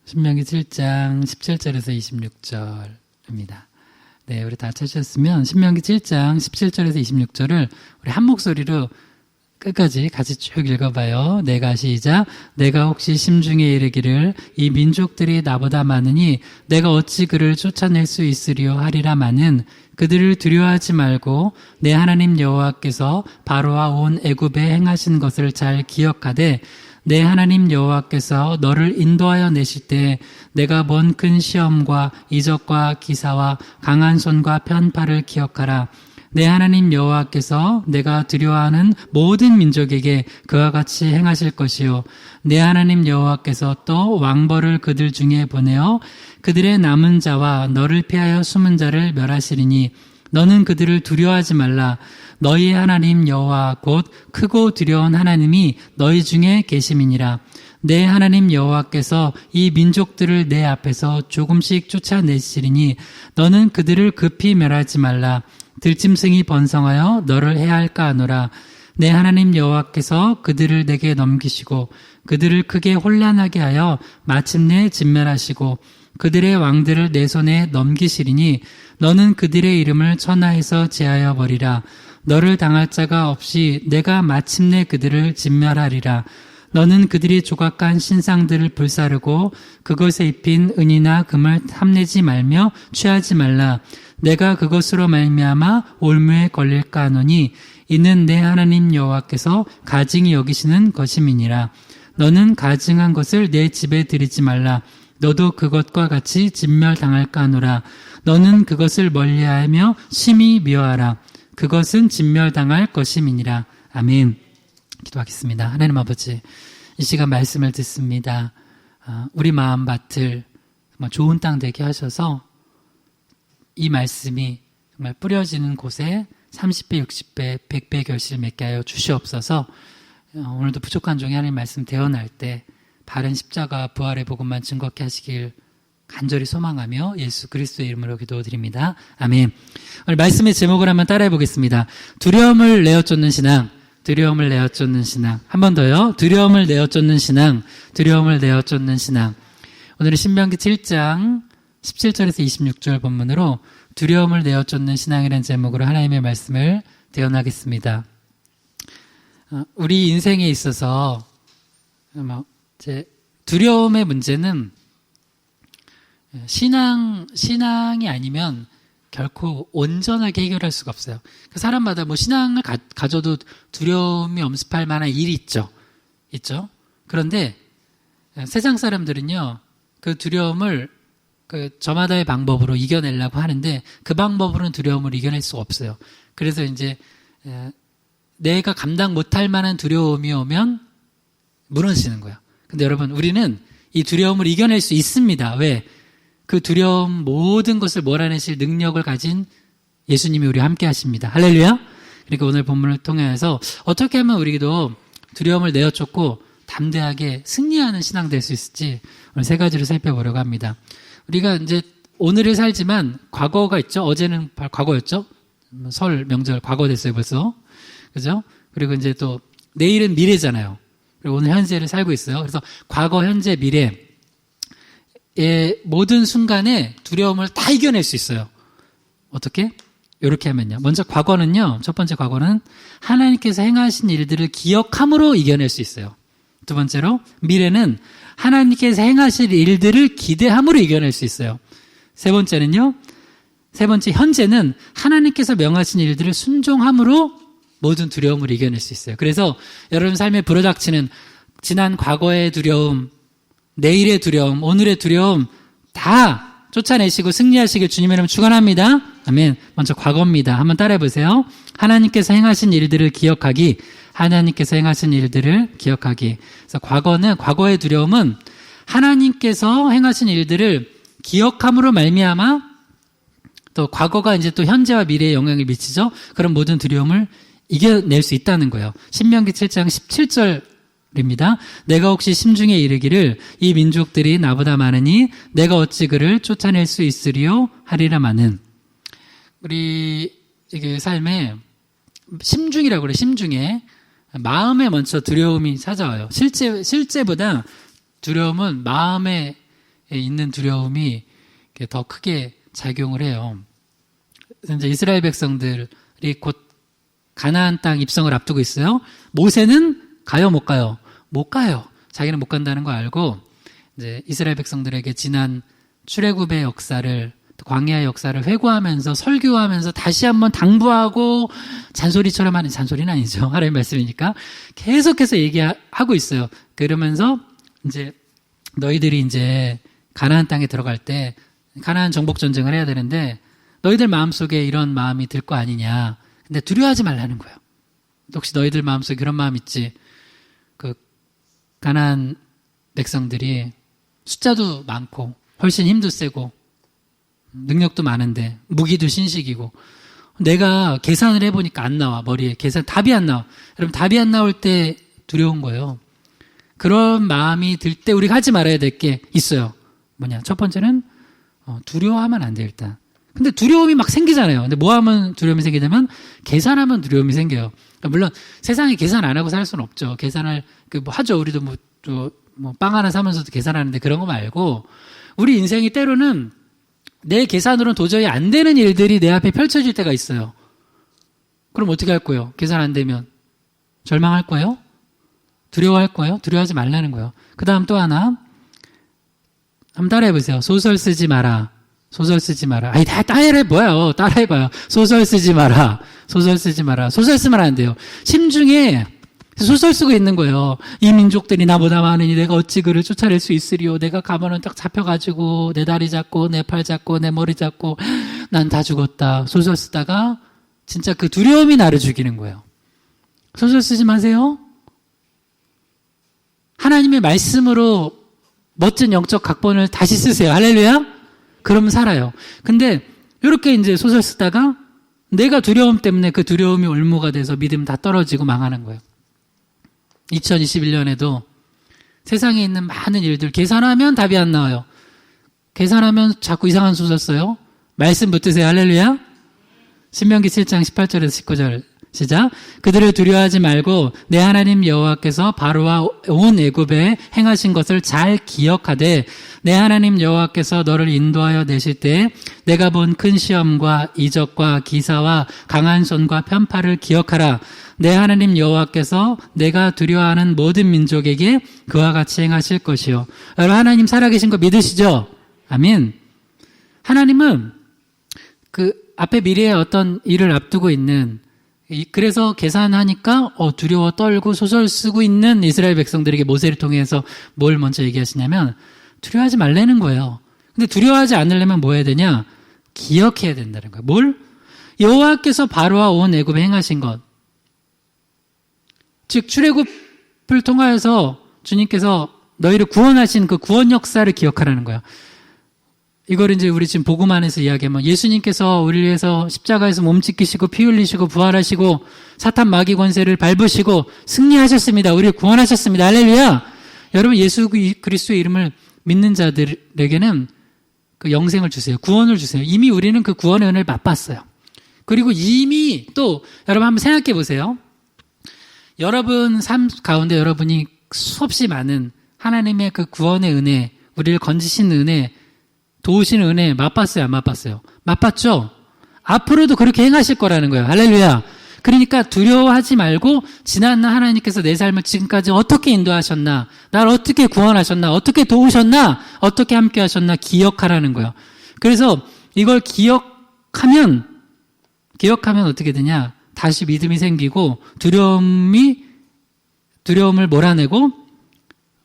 신명기 7장 17절에서 26절입니다. 네, 우리 다 찾으셨으면 신명기 7장 17절에서 26절을 우리 한 목소리로 끝까지 같이 쭉 읽어봐요. 내가 시작. 내가 혹시 심중에 이르기를 이 민족들이 나보다 많으니 내가 어찌 그를 쫓아낼 수 있으리요 하리라마는 그들을 두려워하지 말고 내 하나님 여호와께서 바로와 온 애굽에 행하신 것을 잘 기억하되 내 하나님 여호와께서 너를 인도하여 내실 때 내가 먼 큰 시험과 이적과 기사와 강한 손과 편팔을 기억하라. 내 하나님 여호와께서 내가 두려워하는 모든 민족에게 그와 같이 행하실 것이요 내 하나님 여호와께서 또 왕벌을 그들 중에 보내어 그들의 남은 자와 너를 피하여 숨은 자를 멸하시리니 너는 그들을 두려워하지 말라. 너희의 하나님 여호와 곧 크고 두려운 하나님이 너희 중에 계심이니라. 내 하나님 여호와께서 이 민족들을 내 앞에서 조금씩 쫓아내시리니 너는 그들을 급히 멸하지 말라. 들짐승이 번성하여 너를 해할까 하노라. 내 하나님 여호와께서 그들을 내게 넘기시고 그들을 크게 혼란하게 하여 마침내 진멸하시고 그들의 왕들을 내 손에 넘기시리니 너는 그들의 이름을 천하에서 제하여 버리라. 너를 당할 자가 없이 내가 마침내 그들을 진멸하리라. 너는 그들이 조각한 신상들을 불사르고 그것에 입힌 은이나 금을 탐내지 말며 취하지 말라. 내가 그것으로 말미암아 올무에 걸릴까 하노니 이는 내 하나님 여호와께서 가증히 여기시는 것임이니라. 너는 가증한 것을 내 집에 들이지 말라. 너도 그것과 같이 진멸당할까 하노라. 너는 그것을 멀리하며 심히 미워하라. 그것은 진멸당할 것임이니라. 아멘. 기도하겠습니다. 하나님 아버지, 이 시간 말씀을 듣습니다. 우리 마음밭을 정말 좋은 땅 되게 하셔서 이 말씀이 정말 뿌려지는 곳에 30배, 60배, 100배 결실 맺게 하여 주시옵소서. 오늘도 부족한 종이 하나님 말씀 대언할 때 바른 십자가 부활의 복음만 증거케 하시길 간절히 소망하며 예수 그리스도의 이름으로 기도드립니다. 아멘. 오늘 말씀의 제목을 한번 따라해 보겠습니다. 두려움을 내어 쫓는 신앙, 두려움을 내어 쫓는 신앙. 한 번 더요. 두려움을 내어 쫓는 신앙, 두려움을 내어 쫓는 신앙. 오늘은 신명기 7장 17절에서 26절 본문으로 두려움을 내어 쫓는 신앙이라는 제목으로 하나님의 말씀을 대언하겠습니다. 우리 인생에 있어서 두려움의 문제는 신앙이 아니면 결코 온전하게 해결할 수가 없어요. 사람마다 신앙을 가져도 두려움이 엄습할 만한 일이 있죠. 그런데 세상 사람들은요, 그 두려움을 저마다의 방법으로 이겨내려고 하는데 그 방법으로는 두려움을 이겨낼 수가 없어요. 그래서 이제 내가 감당 못할 만한 두려움이 오면 무너지는 거예요. 근데 여러분, 우리는 이 두려움을 이겨낼 수 있습니다. 왜? 그 두려움 모든 것을 몰아내실 능력을 가진 예수님이 우리와 함께 하십니다. 할렐루야. 그러니까 오늘 본문을 통해서 어떻게 하면 우리도 두려움을 내어쫓고 담대하게 승리하는 신앙 될 수 있을지 오늘 세 가지를 살펴보려고 합니다. 우리가 이제 오늘을 살지만 과거가 있죠. 어제는 과거였죠. 설 명절 과거 됐어요 벌써. 그죠? 그리고 이제 또 내일은 미래잖아요. 그리고 오늘 현재를 살고 있어요. 그래서 과거, 현재, 미래의 모든 순간에 두려움을 다 이겨낼 수 있어요. 어떻게? 이렇게 하면요. 먼저 과거는요. 첫 번째 과거는 하나님께서 행하신 일들을 기억함으로 이겨낼 수 있어요. 두 번째로 미래는 하나님께서 행하실 일들을 기대함으로 이겨낼 수 있어요. 세 번째 현재는 하나님께서 명하신 일들을 순종함으로 모든 두려움을 이겨낼 수 있어요. 그래서 여러분 삶에 불어닥치는 지난 과거의 두려움, 내일의 두려움, 오늘의 두려움 다 쫓아내시고 승리하시길 주님의 이름으로 축원합니다. 아멘. 먼저 과거입니다. 한번 따라해 보세요. 하나님께서 행하신 일들을 기억하기. 하나님께서 행하신 일들을 기억하기. 그래서 과거의 두려움은 하나님께서 행하신 일들을 기억함으로 말미암아 또 과거가 이제 또 현재와 미래에 영향을 미치죠. 그런 모든 두려움을 이겨낼 수 있다는 거예요. 신명기 7장 17절입니다. 내가 혹시 심중에 이르기를 이 민족들이 나보다 많으니 내가 어찌 그를 쫓아낼 수 있으리요 하리라마는. 우리 이게 삶에 심중이라고 그래요. 심중에 마음에 먼저 두려움이 찾아와요. 실제보다 두려움은 마음에 있는 두려움이 더 크게 작용을 해요. 이제 이스라엘 백성들이 곧 가나안 땅 입성을 앞두고 있어요. 모세는 가요, 못 가요? 못 가요. 자기는 못 간다는 거 알고 이제 이스라엘 백성들에게 지난 출애굽의 역사를, 광야의 역사를 회고하면서 설교하면서 다시 한번 당부하고 잔소리처럼 하는, 잔소리는 아니죠. 하나님의 말씀이니까 계속해서 얘기하고 있어요. 그러면서 이제 너희들이 이제 가나안 땅에 들어갈 때 가나안 정복 전쟁을 해야 되는데 너희들 마음속에 이런 마음이 들 거 아니냐. 근데 두려워하지 말라는 거예요. 혹시 너희들 마음속에 그런 마음 있지? 그 가나안 백성들이 숫자도 많고 훨씬 힘도 세고 능력도 많은데 무기도 신식이고 내가 계산을 해보니까 안 나와. 머리에 답이 안 나와. 여러분 답이 안 나올 때 두려운 거예요. 그런 마음이 들 때 우리가 하지 말아야 될 게 있어요. 뭐냐? 첫 번째는 두려워하면 안 돼 일단. 근데 두려움이 막 생기잖아요. 근데 뭐 하면 두려움이 생기냐면 계산하면 두려움이 생겨요. 물론 세상에 계산 안 하고 살 수는 없죠. 계산을 뭐 하죠. 우리도 빵 하나 사면서도 계산하는데 그런 거 말고 우리 인생이 때로는 내 계산으로는 도저히 안 되는 일들이 내 앞에 펼쳐질 때가 있어요. 그럼 어떻게 할 거예요? 계산 안 되면 절망할 거예요? 두려워할 거예요? 두려워하지 말라는 거예요. 그 다음 또 하나 한번 따라해보세요. 소설 쓰지 마라. 소설 쓰지 마라. 아니, 다 따라해봐요. 따라해봐요. 소설 쓰지 마라. 소설 쓰지 마라. 소설 쓰면 안 돼요. 심중에 소설 쓰고 있는 거예요. 이 민족들이 나보다 많으니 내가 어찌 그를 쫓아낼 수 있으리요. 내가 가면은 딱 잡혀가지고 내 다리 잡고 내 팔 잡고 내 머리 잡고 난 다 죽었다. 소설 쓰다가 진짜 그 두려움이 나를 죽이는 거예요. 소설 쓰지 마세요. 하나님의 말씀으로 멋진 영적 각본을 다시 쓰세요. 할렐루야. 그러면 살아요. 근데 이렇게 이제 소설 쓰다가 내가 두려움 때문에 그 두려움이 올무가 돼서 믿음 다 떨어지고 망하는 거예요. 2021년에도 세상에 있는 많은 일들 계산하면 답이 안 나와요. 계산하면 자꾸 이상한 소설 써요. 말씀 붙드세요. 할렐루야. 신명기 7장 18절에서 19절 시작. 그들을 두려워하지 말고 내 하나님 여호와께서 바로와 온 애굽에 행하신 것을 잘 기억하되 내 하나님 여호와께서 너를 인도하여 내실 때 내가 본 큰 시험과 이적과 기사와 강한 손과 편파를 기억하라. 내 하나님 여호와께서 내가 두려워하는 모든 민족에게 그와 같이 행하실 것이요. 여러분 하나님 살아계신 거 믿으시죠? 아멘. 하나님은 그 앞에 미래에 어떤 일을 앞두고 있는 그래서 계산하니까 두려워 떨고 소설 쓰고 있는 이스라엘 백성들에게 모세를 통해서 뭘 먼저 얘기하시냐면 두려워하지 말라는 거예요. 근데 두려워하지 않으려면 뭐 해야 되냐? 기억해야 된다는 거예요. 뭘? 여호와께서 바로와 온 애굽에 행하신 것. 즉 출애굽을 통하여서 주님께서 너희를 구원하신 그 구원 역사를 기억하라는 거예요. 이걸 이제 우리 지금 복음 안에서 이야기하면 예수님께서 우리를 위해서 십자가에서 몸 찢기시고 피 흘리시고 부활하시고 사탄 마귀 권세를 밟으시고 승리하셨습니다. 우리를 구원하셨습니다. 할렐루야. 여러분 예수 그리스도의 이름을 믿는 자들에게는 그 영생을 주세요. 구원을 주세요. 이미 우리는 그 구원의 은혜를 맛봤어요. 그리고 이미 또 여러분 한번 생각해 보세요. 여러분 삶 가운데 여러분이 수없이 많은 하나님의 그 구원의 은혜, 우리를 건지신 은혜, 도우시는 은혜 맛봤어요? 안 맛봤어요? 맛봤죠? 앞으로도 그렇게 행하실 거라는 거예요. 할렐루야. 그러니까 두려워하지 말고 지난날 하나님께서 내 삶을 지금까지 어떻게 인도하셨나, 날 어떻게 구원하셨나, 어떻게 도우셨나, 어떻게 함께 하셨나 기억하라는 거예요. 그래서 이걸 기억하면 어떻게 되냐? 다시 믿음이 생기고 두려움을 몰아내고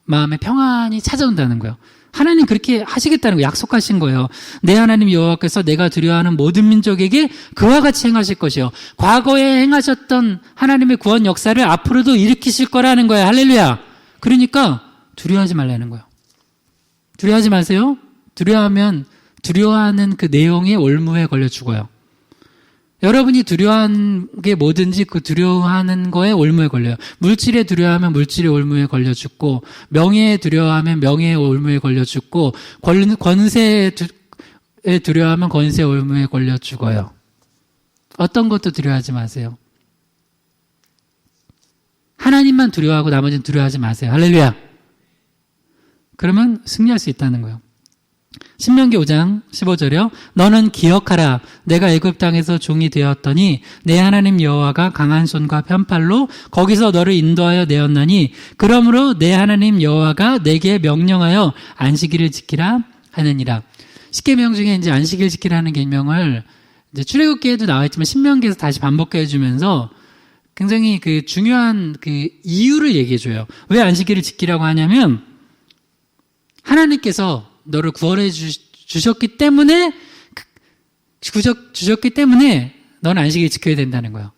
마음의 평안이 찾아온다는 거예요. 하나님 그렇게 하시겠다는 거 약속하신 거예요. 내 하나님 여호와께서 내가 두려워하는 모든 민족에게 그와 같이 행하실 것이요. 과거에 행하셨던 하나님의 구원 역사를 앞으로도 일으키실 거라는 거예요. 할렐루야. 그러니까 두려워하지 말라는 거예요. 두려워하지 마세요. 두려워하는 그 내용이 올무에 걸려 죽어요. 여러분이 두려워하는 게 뭐든지 그 두려워하는 거에 올무에 걸려요. 물질에 두려워하면 물질의 올무에 걸려 죽고, 명예에 두려워하면 명예의 올무에 걸려 죽고, 권세에 두려워하면 권세의 올무에 걸려 죽어요. 어떤 것도 두려워하지 마세요. 하나님만 두려워하고 나머지는 두려워하지 마세요. 할렐루야. 그러면 승리할 수 있다는 거예요. 신명기 5장 15절이요. 너는 기억하라. 내가 애굽 땅에서 종이 되었더니 내 하나님 여호와가 강한 손과 편팔로 거기서 너를 인도하여 내었나니 그러므로 내 하나님 여호와가 내게 명령하여 안식일을 지키라 하느니라. 10계명 중에 이제 안식일 지키라는 계명을 이제 출애굽기에도 나와 있지만 신명기에서 다시 반복해 주면서 굉장히 그 중요한 그 이유를 얘기해 줘요. 왜 안식일을 지키라고 하냐면 하나님께서 너를 구원해 주셨기 때문에 너는 안식일 지켜야 된다는 거예요.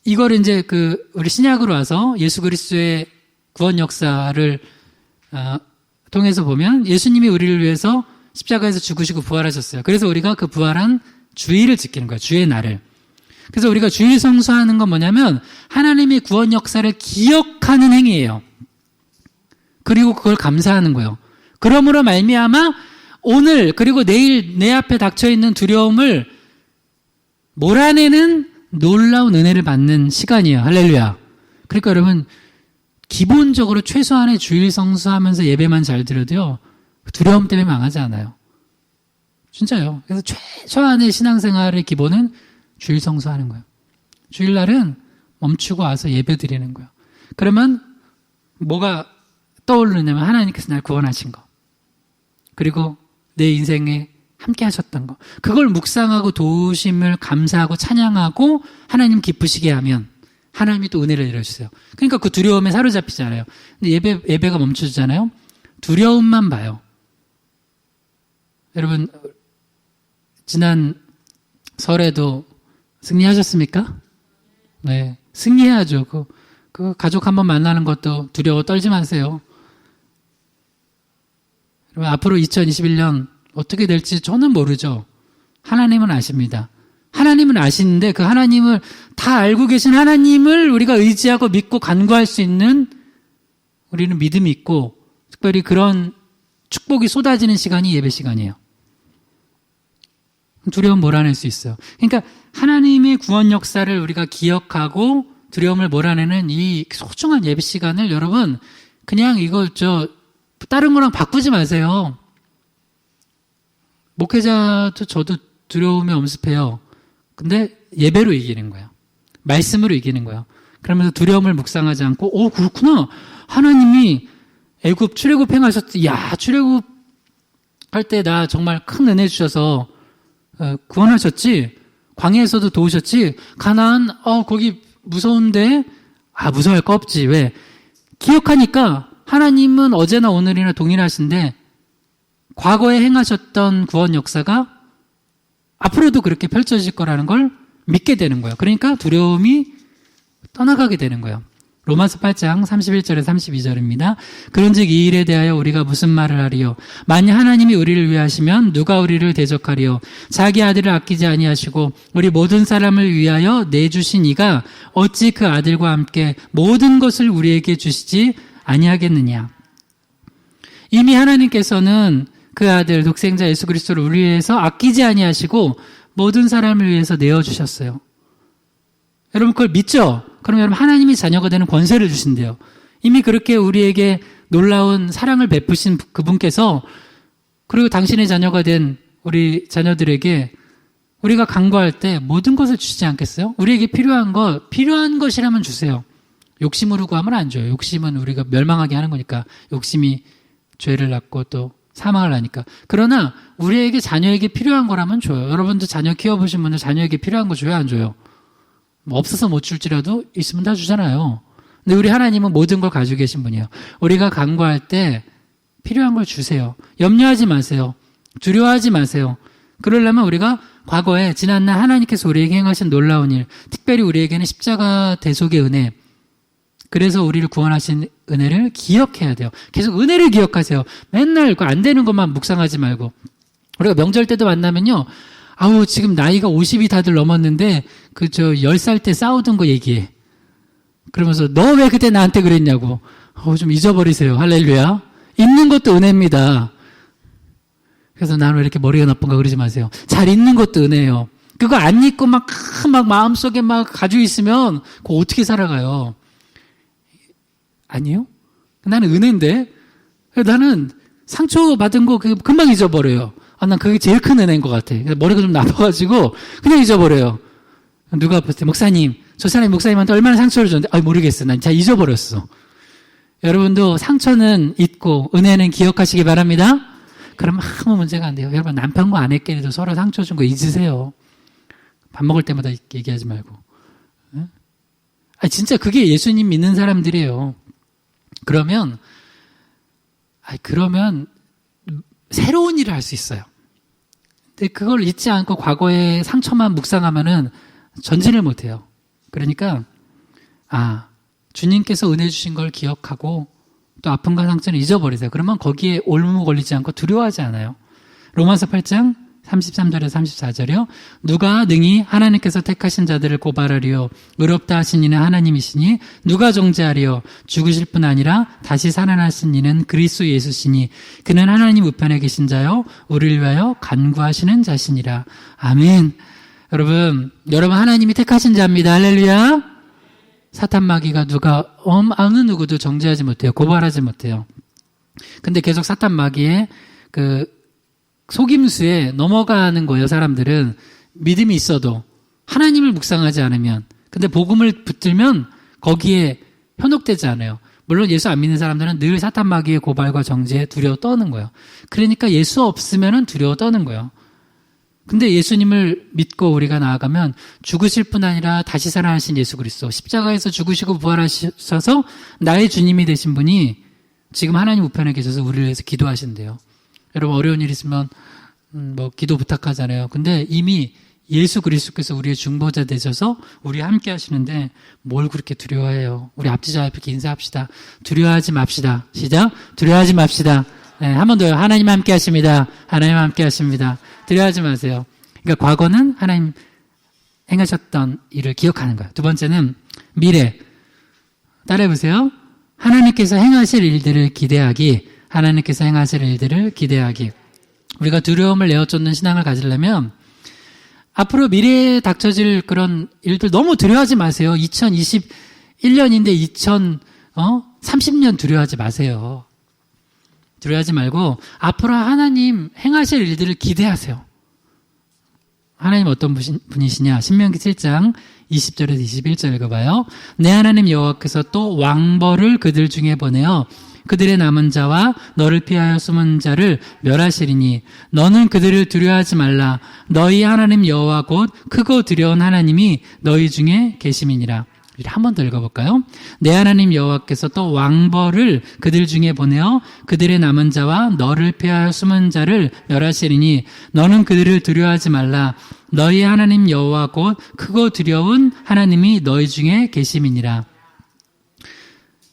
이걸 이제 그 우리 신약으로 와서 예수 그리스도의 구원 역사를 통해서 보면 예수님이 우리를 위해서 십자가에서 죽으시고 부활하셨어요. 그래서 우리가 그 부활한 주일을 지키는 거예요. 주의 날을. 그래서 우리가 주일 성수하는 건 뭐냐면 하나님의 구원 역사를 기억하는 행위예요. 그리고 그걸 감사하는 거예요. 그러므로 말미암아 오늘 그리고 내일 내 앞에 닥쳐있는 두려움을 몰아내는 놀라운 은혜를 받는 시간이에요. 할렐루야. 그러니까 여러분 기본적으로 최소한의 주일 성수하면서 예배만 잘 드려도요. 두려움 때문에 망하지 않아요. 진짜요. 그래서 최소한의 신앙생활의 기본은 주일 성수하는 거예요. 주일날은 멈추고 와서 예배 드리는 거예요. 그러면 뭐가 떠오르냐면 하나님께서 날 구원하신 거. 그리고 내 인생에 함께 하셨던 거. 그걸 묵상하고 도우심을 감사하고 찬양하고 하나님 기쁘시게 하면 하나님이 또 은혜를 내려주세요. 그러니까 그 두려움에 사로잡히잖아요. 근데 예배가 멈춰지잖아요. 두려움만 봐요. 여러분 지난 설에도 승리하셨습니까? 네, 승리해야죠. 그 가족 한번 만나는 것도 두려워 떨지 마세요. 여러분 앞으로 2021년 어떻게 될지 저는 모르죠. 하나님은 아십니다. 하나님은 아시는데 그 하나님을 다 알고 계신 하나님을 우리가 의지하고 믿고 간구할 수 있는 우리는 믿음이 있고 특별히 그런 축복이 쏟아지는 시간이 예배 시간이에요. 두려움 몰아낼 수 있어요. 그러니까 하나님의 구원 역사를 우리가 기억하고 두려움을 몰아내는 이 소중한 예배 시간을 여러분 그냥 이걸 다른 거랑 바꾸지 마세요. 목회자도 저도 두려움에 엄습해요. 근데 예배로 이기는 거예요. 말씀으로 이기는 거예요. 그러면서 두려움을 묵상하지 않고 그렇구나. 하나님이 애굽 출애굽 행하셨지. 야 출애굽 할 때 나 정말 큰 은혜 주셔서 구원하셨지. 광야에서도 도우셨지. 가나안 거기 무서운데 무서워할 거 없지. 왜? 기억하니까 하나님은 어제나 오늘이나 동일하신데 과거에 행하셨던 구원 역사가 앞으로도 그렇게 펼쳐질 거라는 걸 믿게 되는 거예요. 그러니까 두려움이 떠나가게 되는 거예요. 로마서 8장 31절에서 32절입니다. 그런즉 이 일에 대하여 우리가 무슨 말을 하리요? 만약 하나님이 우리를 위하시면 누가 우리를 대적하리요? 자기 아들을 아끼지 아니하시고 우리 모든 사람을 위하여 내주신 이가 어찌 그 아들과 함께 모든 것을 우리에게 주시지 아니하겠느냐? 이미 하나님께서는 그 아들 독생자 예수 그리스도를 우리 위해서 아끼지 아니하시고 모든 사람을 위해서 내어주셨어요. 여러분 그걸 믿죠? 그럼 여러분 하나님이 자녀가 되는 권세를 주신대요. 이미 그렇게 우리에게 놀라운 사랑을 베푸신 그분께서 그리고 당신의 자녀가 된 우리 자녀들에게 우리가 간구할 때 모든 것을 주시지 않겠어요? 우리에게 필요한 것이라면 주세요. 욕심으로 구하면 안 줘요. 욕심은 우리가 멸망하게 하는 거니까. 욕심이 죄를 낳고 또 사망을 하니까. 그러나 우리에게 자녀에게 필요한 거라면 줘요. 여러분도 자녀 키워보신 분들 자녀에게 필요한 거 줘요, 안 줘요? 없어서 못 줄지라도 있으면 다 주잖아요. 근데 우리 하나님은 모든 걸 가지고 계신 분이에요. 우리가 간구할 때 필요한 걸 주세요. 염려하지 마세요. 두려워하지 마세요. 그러려면 우리가 과거에 지난날 하나님께서 우리에게 행하신 놀라운 일, 특별히 우리에게는 십자가 대속의 은혜, 그래서 우리를 구원하신 은혜를 기억해야 돼요. 계속 은혜를 기억하세요. 맨날 안 되는 것만 묵상하지 말고. 우리가 명절 때도 만나면요. 지금 나이가 50이 다들 넘었는데 10살 때 싸우던 거 얘기해. 그러면서 너 왜 그때 나한테 그랬냐고. 좀 잊어버리세요. 할렐루야. 잊는 것도 은혜입니다. 그래서 나는 왜 이렇게 머리가 나쁜가 그러지 마세요. 잘 잊는 것도 은혜예요. 그거 안 잊고 막 마음속에 막 가지고 있으면 그거 어떻게 살아가요? 아니요? 나는 은혜인데 나는 상처 받은 거 금방 잊어버려요. 난 그게 제일 큰 은혜인 것 같아. 머리가 좀 나빠가지고 그냥 잊어버려요. 누가 봤을 때 목사님, 저 사람이 목사님한테 얼마나 상처를 줬는데 모르겠어. 난 잘 잊어버렸어. 여러분도 상처는 잊고 은혜는 기억하시기 바랍니다. 그러면 아무 문제가 안 돼요. 여러분 남편과 아내끼리도 서로 상처 준 거 잊으세요. 밥 먹을 때마다 얘기하지 말고. 진짜 그게 예수님 믿는 사람들이에요. 그러면 새로운 일을 할 수 있어요. 근데 그걸 잊지 않고 과거의 상처만 묵상하면은 전진을 못 해요. 그러니까 주님께서 은혜 주신 걸 기억하고 또 아픔과 상처는 잊어버리세요. 그러면 거기에 올무 걸리지 않고 두려워하지 않아요. 로마서 8장 33절에서 34절이요. 누가 능히 하나님께서 택하신 자들을 고발하리요. 의롭다 하신 이는 하나님이시니 누가 정죄하리요. 죽으실 뿐 아니라 다시 살아나신 이는 그리스도 예수시니 그는 하나님 우편에 계신 자요 우리를 위하여 간구하시는 자시니라. 아멘. 여러분 하나님이 택하신 자입니다. 할렐루야. 사탄 마귀가 어느 누구도 정죄하지 못해요. 고발하지 못해요. 근데 계속 사탄 마귀의 속임수에 넘어가는 거예요. 사람들은 믿음이 있어도 하나님을 묵상하지 않으면. 근데 복음을 붙들면 거기에 현혹되지 않아요. 물론 예수 안 믿는 사람들은 늘 사탄 마귀의 고발과 정죄에 두려워 떠는 거예요. 그러니까 예수 없으면 두려워 떠는 거예요. 근데 예수님을 믿고 우리가 나아가면 죽으실 뿐 아니라 다시 살아나신 예수 그리스도, 십자가에서 죽으시고 부활하셔서 나의 주님이 되신 분이 지금 하나님 우편에 계셔서 우리를 위해서 기도하신대요. 여러분 어려운 일 있으면 기도 부탁하잖아요. 근데 이미 예수 그리스도께서 우리의 중보자 되셔서 우리와 함께 하시는데 뭘 그렇게 두려워해요. 우리 앞지자 앞에 인사합시다. 두려워하지 맙시다. 시작. 두려워하지 맙시다. 네, 한 번 더요. 하나님 함께 하십니다. 하나님 함께 하십니다. 두려워하지 마세요. 그러니까 과거는 하나님 행하셨던 일을 기억하는 거예요. 두 번째는 미래. 따라해보세요. 하나님께서 행하실 일들을 기대하기. 하나님께서 행하실 일들을 기대하기. 우리가 두려움을 내어쫓는 신앙을 가지려면 앞으로 미래에 닥쳐질 그런 일들 너무 두려워하지 마세요. 2021년인데 2030년 두려워하지 마세요. 두려워하지 말고 앞으로 하나님 행하실 일들을 기대하세요. 하나님 어떤 분이시냐? 신명기 7장 20절에서 21절 읽어봐요. 내 하나님 여호와께서 또 왕벌을 그들 중에 보내어 그들의 남은 자와 너를 피하여 숨은 자를 멸하시리니 너는 그들을 두려워하지 말라. 너희 하나님 여호와 곧 크고 두려운 하나님이 너희 중에 계심이니라. 한 번 더 읽어볼까요? 내 하나님 여호와께서 또 왕벌을 그들 중에 보내어 그들의 남은 자와 너를 피하여 숨은 자를 멸하시리니 너는 그들을 두려워하지 말라. 너희 하나님 여호와 곧 크고 두려운 하나님이 너희 중에 계심이니라.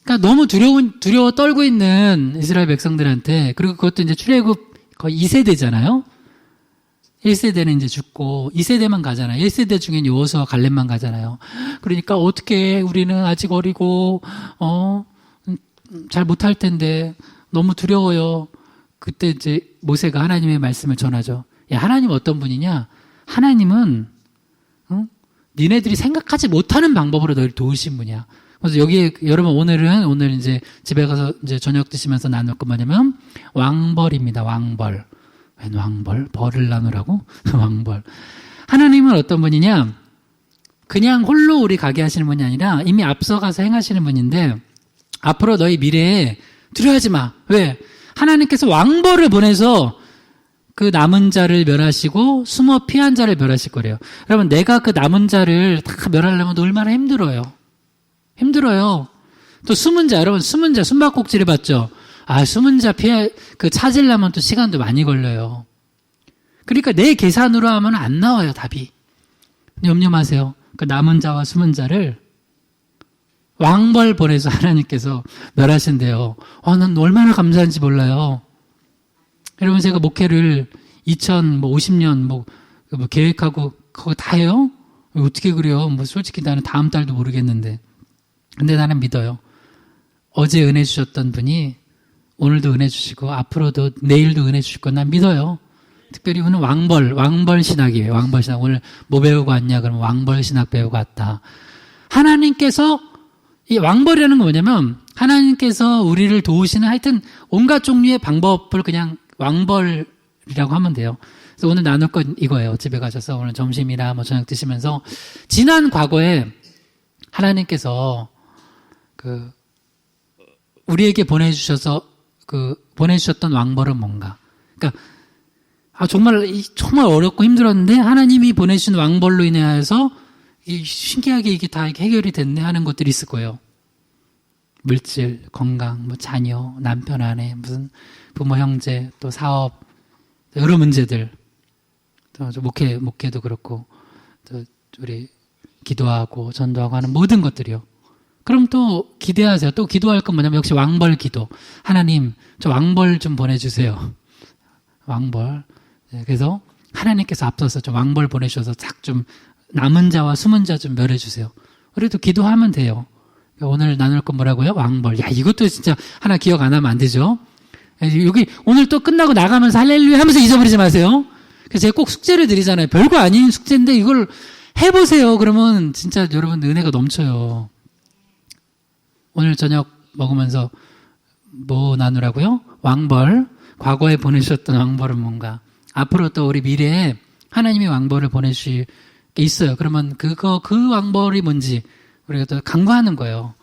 그러니까 너무 두려워 떨고 있는 이스라엘 백성들한테, 그리고 그것도 이제 출애굽 거의 2세대잖아요. 1세대는 이제 죽고 2세대만 가잖아요. 1세대 중엔 여호수아 갈렙만 가잖아요. 그러니까 어떻게 우리는 아직 어리고 잘 못할 텐데 너무 두려워요. 그때 이제 모세가 하나님의 말씀을 전하죠. 야, 하나님 어떤 분이냐? 하나님은 니네들이 생각하지 못하는 방법으로 너희를 도우신 분이야. 그래서 여기에 여러분 오늘 이제 집에 가서 이제 저녁 드시면서 나눌 건 뭐냐면 왕벌입니다. 왕벌. 웬 왕벌? 벌을 나누라고? 왕벌. 하나님은 어떤 분이냐? 그냥 홀로 우리 가게 하시는 분이 아니라 이미 앞서가서 행하시는 분인데 앞으로 너희 미래에 두려워하지 마. 왜? 하나님께서 왕벌을 보내서 그 남은 자를 멸하시고 숨어 피한 자를 멸하실 거래요. 여러분 내가 그 남은 자를 다 멸하려면 얼마나 힘들어요. 또 숨은 자, 여러분 숨은 자 숨바꼭질을 봤죠. 숨은 자 찾으려면 또 시간도 많이 걸려요. 그러니까 내 계산으로 하면 안 나와요, 답이. 염려 마세요. 그 남은 자와 숨은 자를 왕벌 보내서 하나님께서 멸하신대요. 난 얼마나 감사한지 몰라요. 여러분 제가 목회를 2050년 계획하고 그거 다 해요? 어떻게 그래요? 솔직히 나는 다음 달도 모르겠는데. 근데 나는 믿어요. 어제 은혜 주셨던 분이 오늘도 은혜 주시고 앞으로도 내일도 은혜 주실 건 난 믿어요. 특별히 오늘 왕벌 신학이에요. 왕벌 신학. 오늘 뭐 배우고 왔냐? 그러면 왕벌 신학 배우고 왔다. 하나님께서 이 왕벌이라는 건 뭐냐면 하나님께서 우리를 도우시는 하여튼 온갖 종류의 방법을 그냥 왕벌이라고 하면 돼요. 그래서 오늘 나눌 건 이거예요. 집에 가셔서 오늘 점심이나 뭐 저녁 드시면서 지난 과거에 하나님께서 우리에게 보내주셨던 왕벌은 뭔가. 그러니까 정말 어렵고 힘들었는데 하나님이 보내주신 왕벌로 인해서 신기하게 이게 다 해결이 됐네 하는 것들이 있을 거예요. 물질, 건강, 뭐 자녀, 남편, 아내, 무슨 부모, 형제, 또 사업, 여러 문제들. 또 목회도 그렇고, 또 우리 기도하고 전도하고 하는 모든 것들이요. 그럼 또 기대하세요. 또 기도할 건 뭐냐면 역시 왕벌 기도. 하나님, 저 왕벌 좀 보내주세요. 왕벌. 그래서 하나님께서 앞서서 좀 왕벌 보내셔서 딱 좀 남은 자와 숨은 자 좀 멸해주세요. 그래도 기도하면 돼요. 오늘 나눌 건 뭐라고요? 왕벌. 야, 이것도 진짜 하나 기억 안 하면 안 되죠? 여기 오늘 또 끝나고 나가면서 할렐루야 하면서 잊어버리지 마세요. 그래서 제가 꼭 숙제를 드리잖아요. 별거 아닌 숙제인데 이걸 해보세요. 그러면 진짜 여러분 은혜가 넘쳐요. 오늘 저녁 먹으면서 뭐 나누라고요? 왕벌. 과거에 보내주셨던 왕벌은 뭔가. 앞으로 또 우리 미래에 하나님이 왕벌을 보내주실 게 있어요. 그러면 그 왕벌이 뭔지 우리가 또 간구하는 거예요.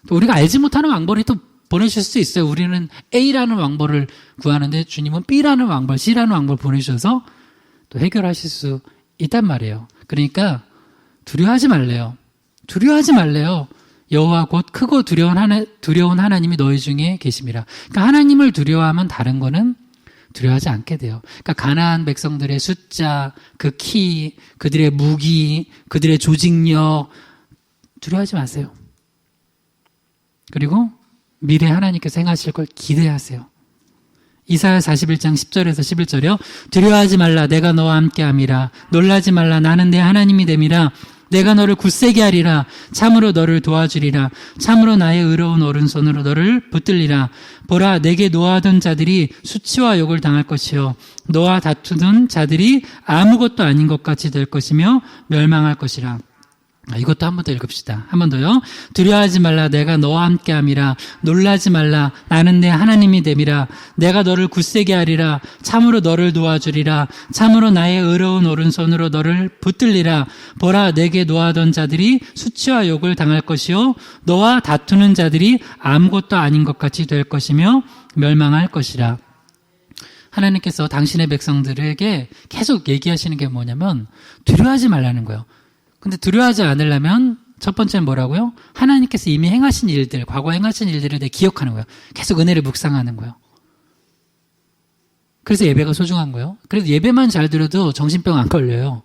또 우리가 알지 못하는 왕벌이 또 보내주실 수 있어요. 우리는 A라는 왕벌을 구하는데 주님은 B라는 왕벌, C라는 왕벌 보내주셔서 또 해결하실 수 있단 말이에요. 그러니까 두려워하지 말래요. 두려워하지 말래요. 여호와 곧 크고 두려운 하나님이 너희 중에 계심이라. 그러니까 하나님을 두려워하면 다른 거는 두려워하지 않게 돼요. 그러니까 가나안 백성들의 숫자, 그 키, 그들의 무기, 그들의 조직력 두려워하지 마세요. 그리고 미래 하나님께서 행하실 걸 기대하세요. 이사야 41장 10절에서 11절이요. 두려워하지 말라 내가 너와 함께함이라. 놀라지 말라 나는 내 하나님이 됨이라. 내가 너를 굳세게 하리라. 참으로 너를 도와주리라. 참으로 나의 의로운 오른손으로 너를 붙들리라. 보라 내게 노하던 자들이 수치와 욕을 당할 것이요 너와 다투던 자들이 아무것도 아닌 것 같이 될 것이며 멸망할 것이라. 이것도 한 번 더 읽읍시다. 한 번 더요. 두려워하지 말라 내가 너와 함께함이라. 놀라지 말라 나는 내 하나님이 됨이라. 내가 너를 굳세게 하리라. 참으로 너를 도와주리라. 참으로 나의 의로운 오른손으로 너를 붙들리라. 보라 내게 노하던 자들이 수치와 욕을 당할 것이요 너와 다투는 자들이 아무것도 아닌 것 같이 될 것이며 멸망할 것이라. 하나님께서 당신의 백성들에게 계속 얘기하시는 게 뭐냐면 두려워하지 말라는 거예요. 근데 두려워하지 않으려면 첫 번째는 뭐라고요? 하나님께서 이미 행하신 일들, 과거 행하신 일들을 내 기억하는 거예요. 계속 은혜를 묵상하는 거예요. 그래서 예배가 소중한 거예요. 그래서 예배만 잘 드려도 정신병 안 걸려요.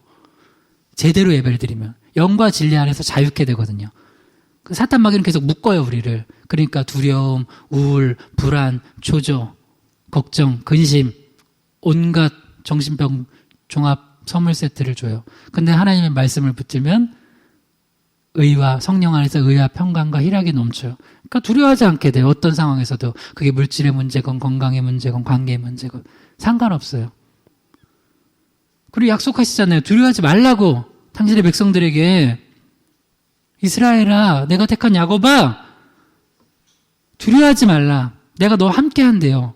제대로 예배를 드리면. 영과 진리 안에서 자유케 되거든요. 사탄 마귀는 계속 묶어요, 우리를. 그러니까 두려움, 우울, 불안, 초조, 걱정, 근심, 온갖 정신병 종합 선물 세트를 줘요. 근데 하나님의 말씀을 붙들면 의와 성령 안에서 의와 평강과 희락이 넘쳐요. 그러니까 두려워하지 않게 돼요. 어떤 상황에서도. 그게 물질의 문제건 건강의 문제건 관계의 문제건 상관없어요. 그리고 약속하시잖아요. 두려워하지 말라고 당신의 백성들에게. 이스라엘아 내가 택한 야곱아 두려워하지 말라. 내가 너와 함께 한대요.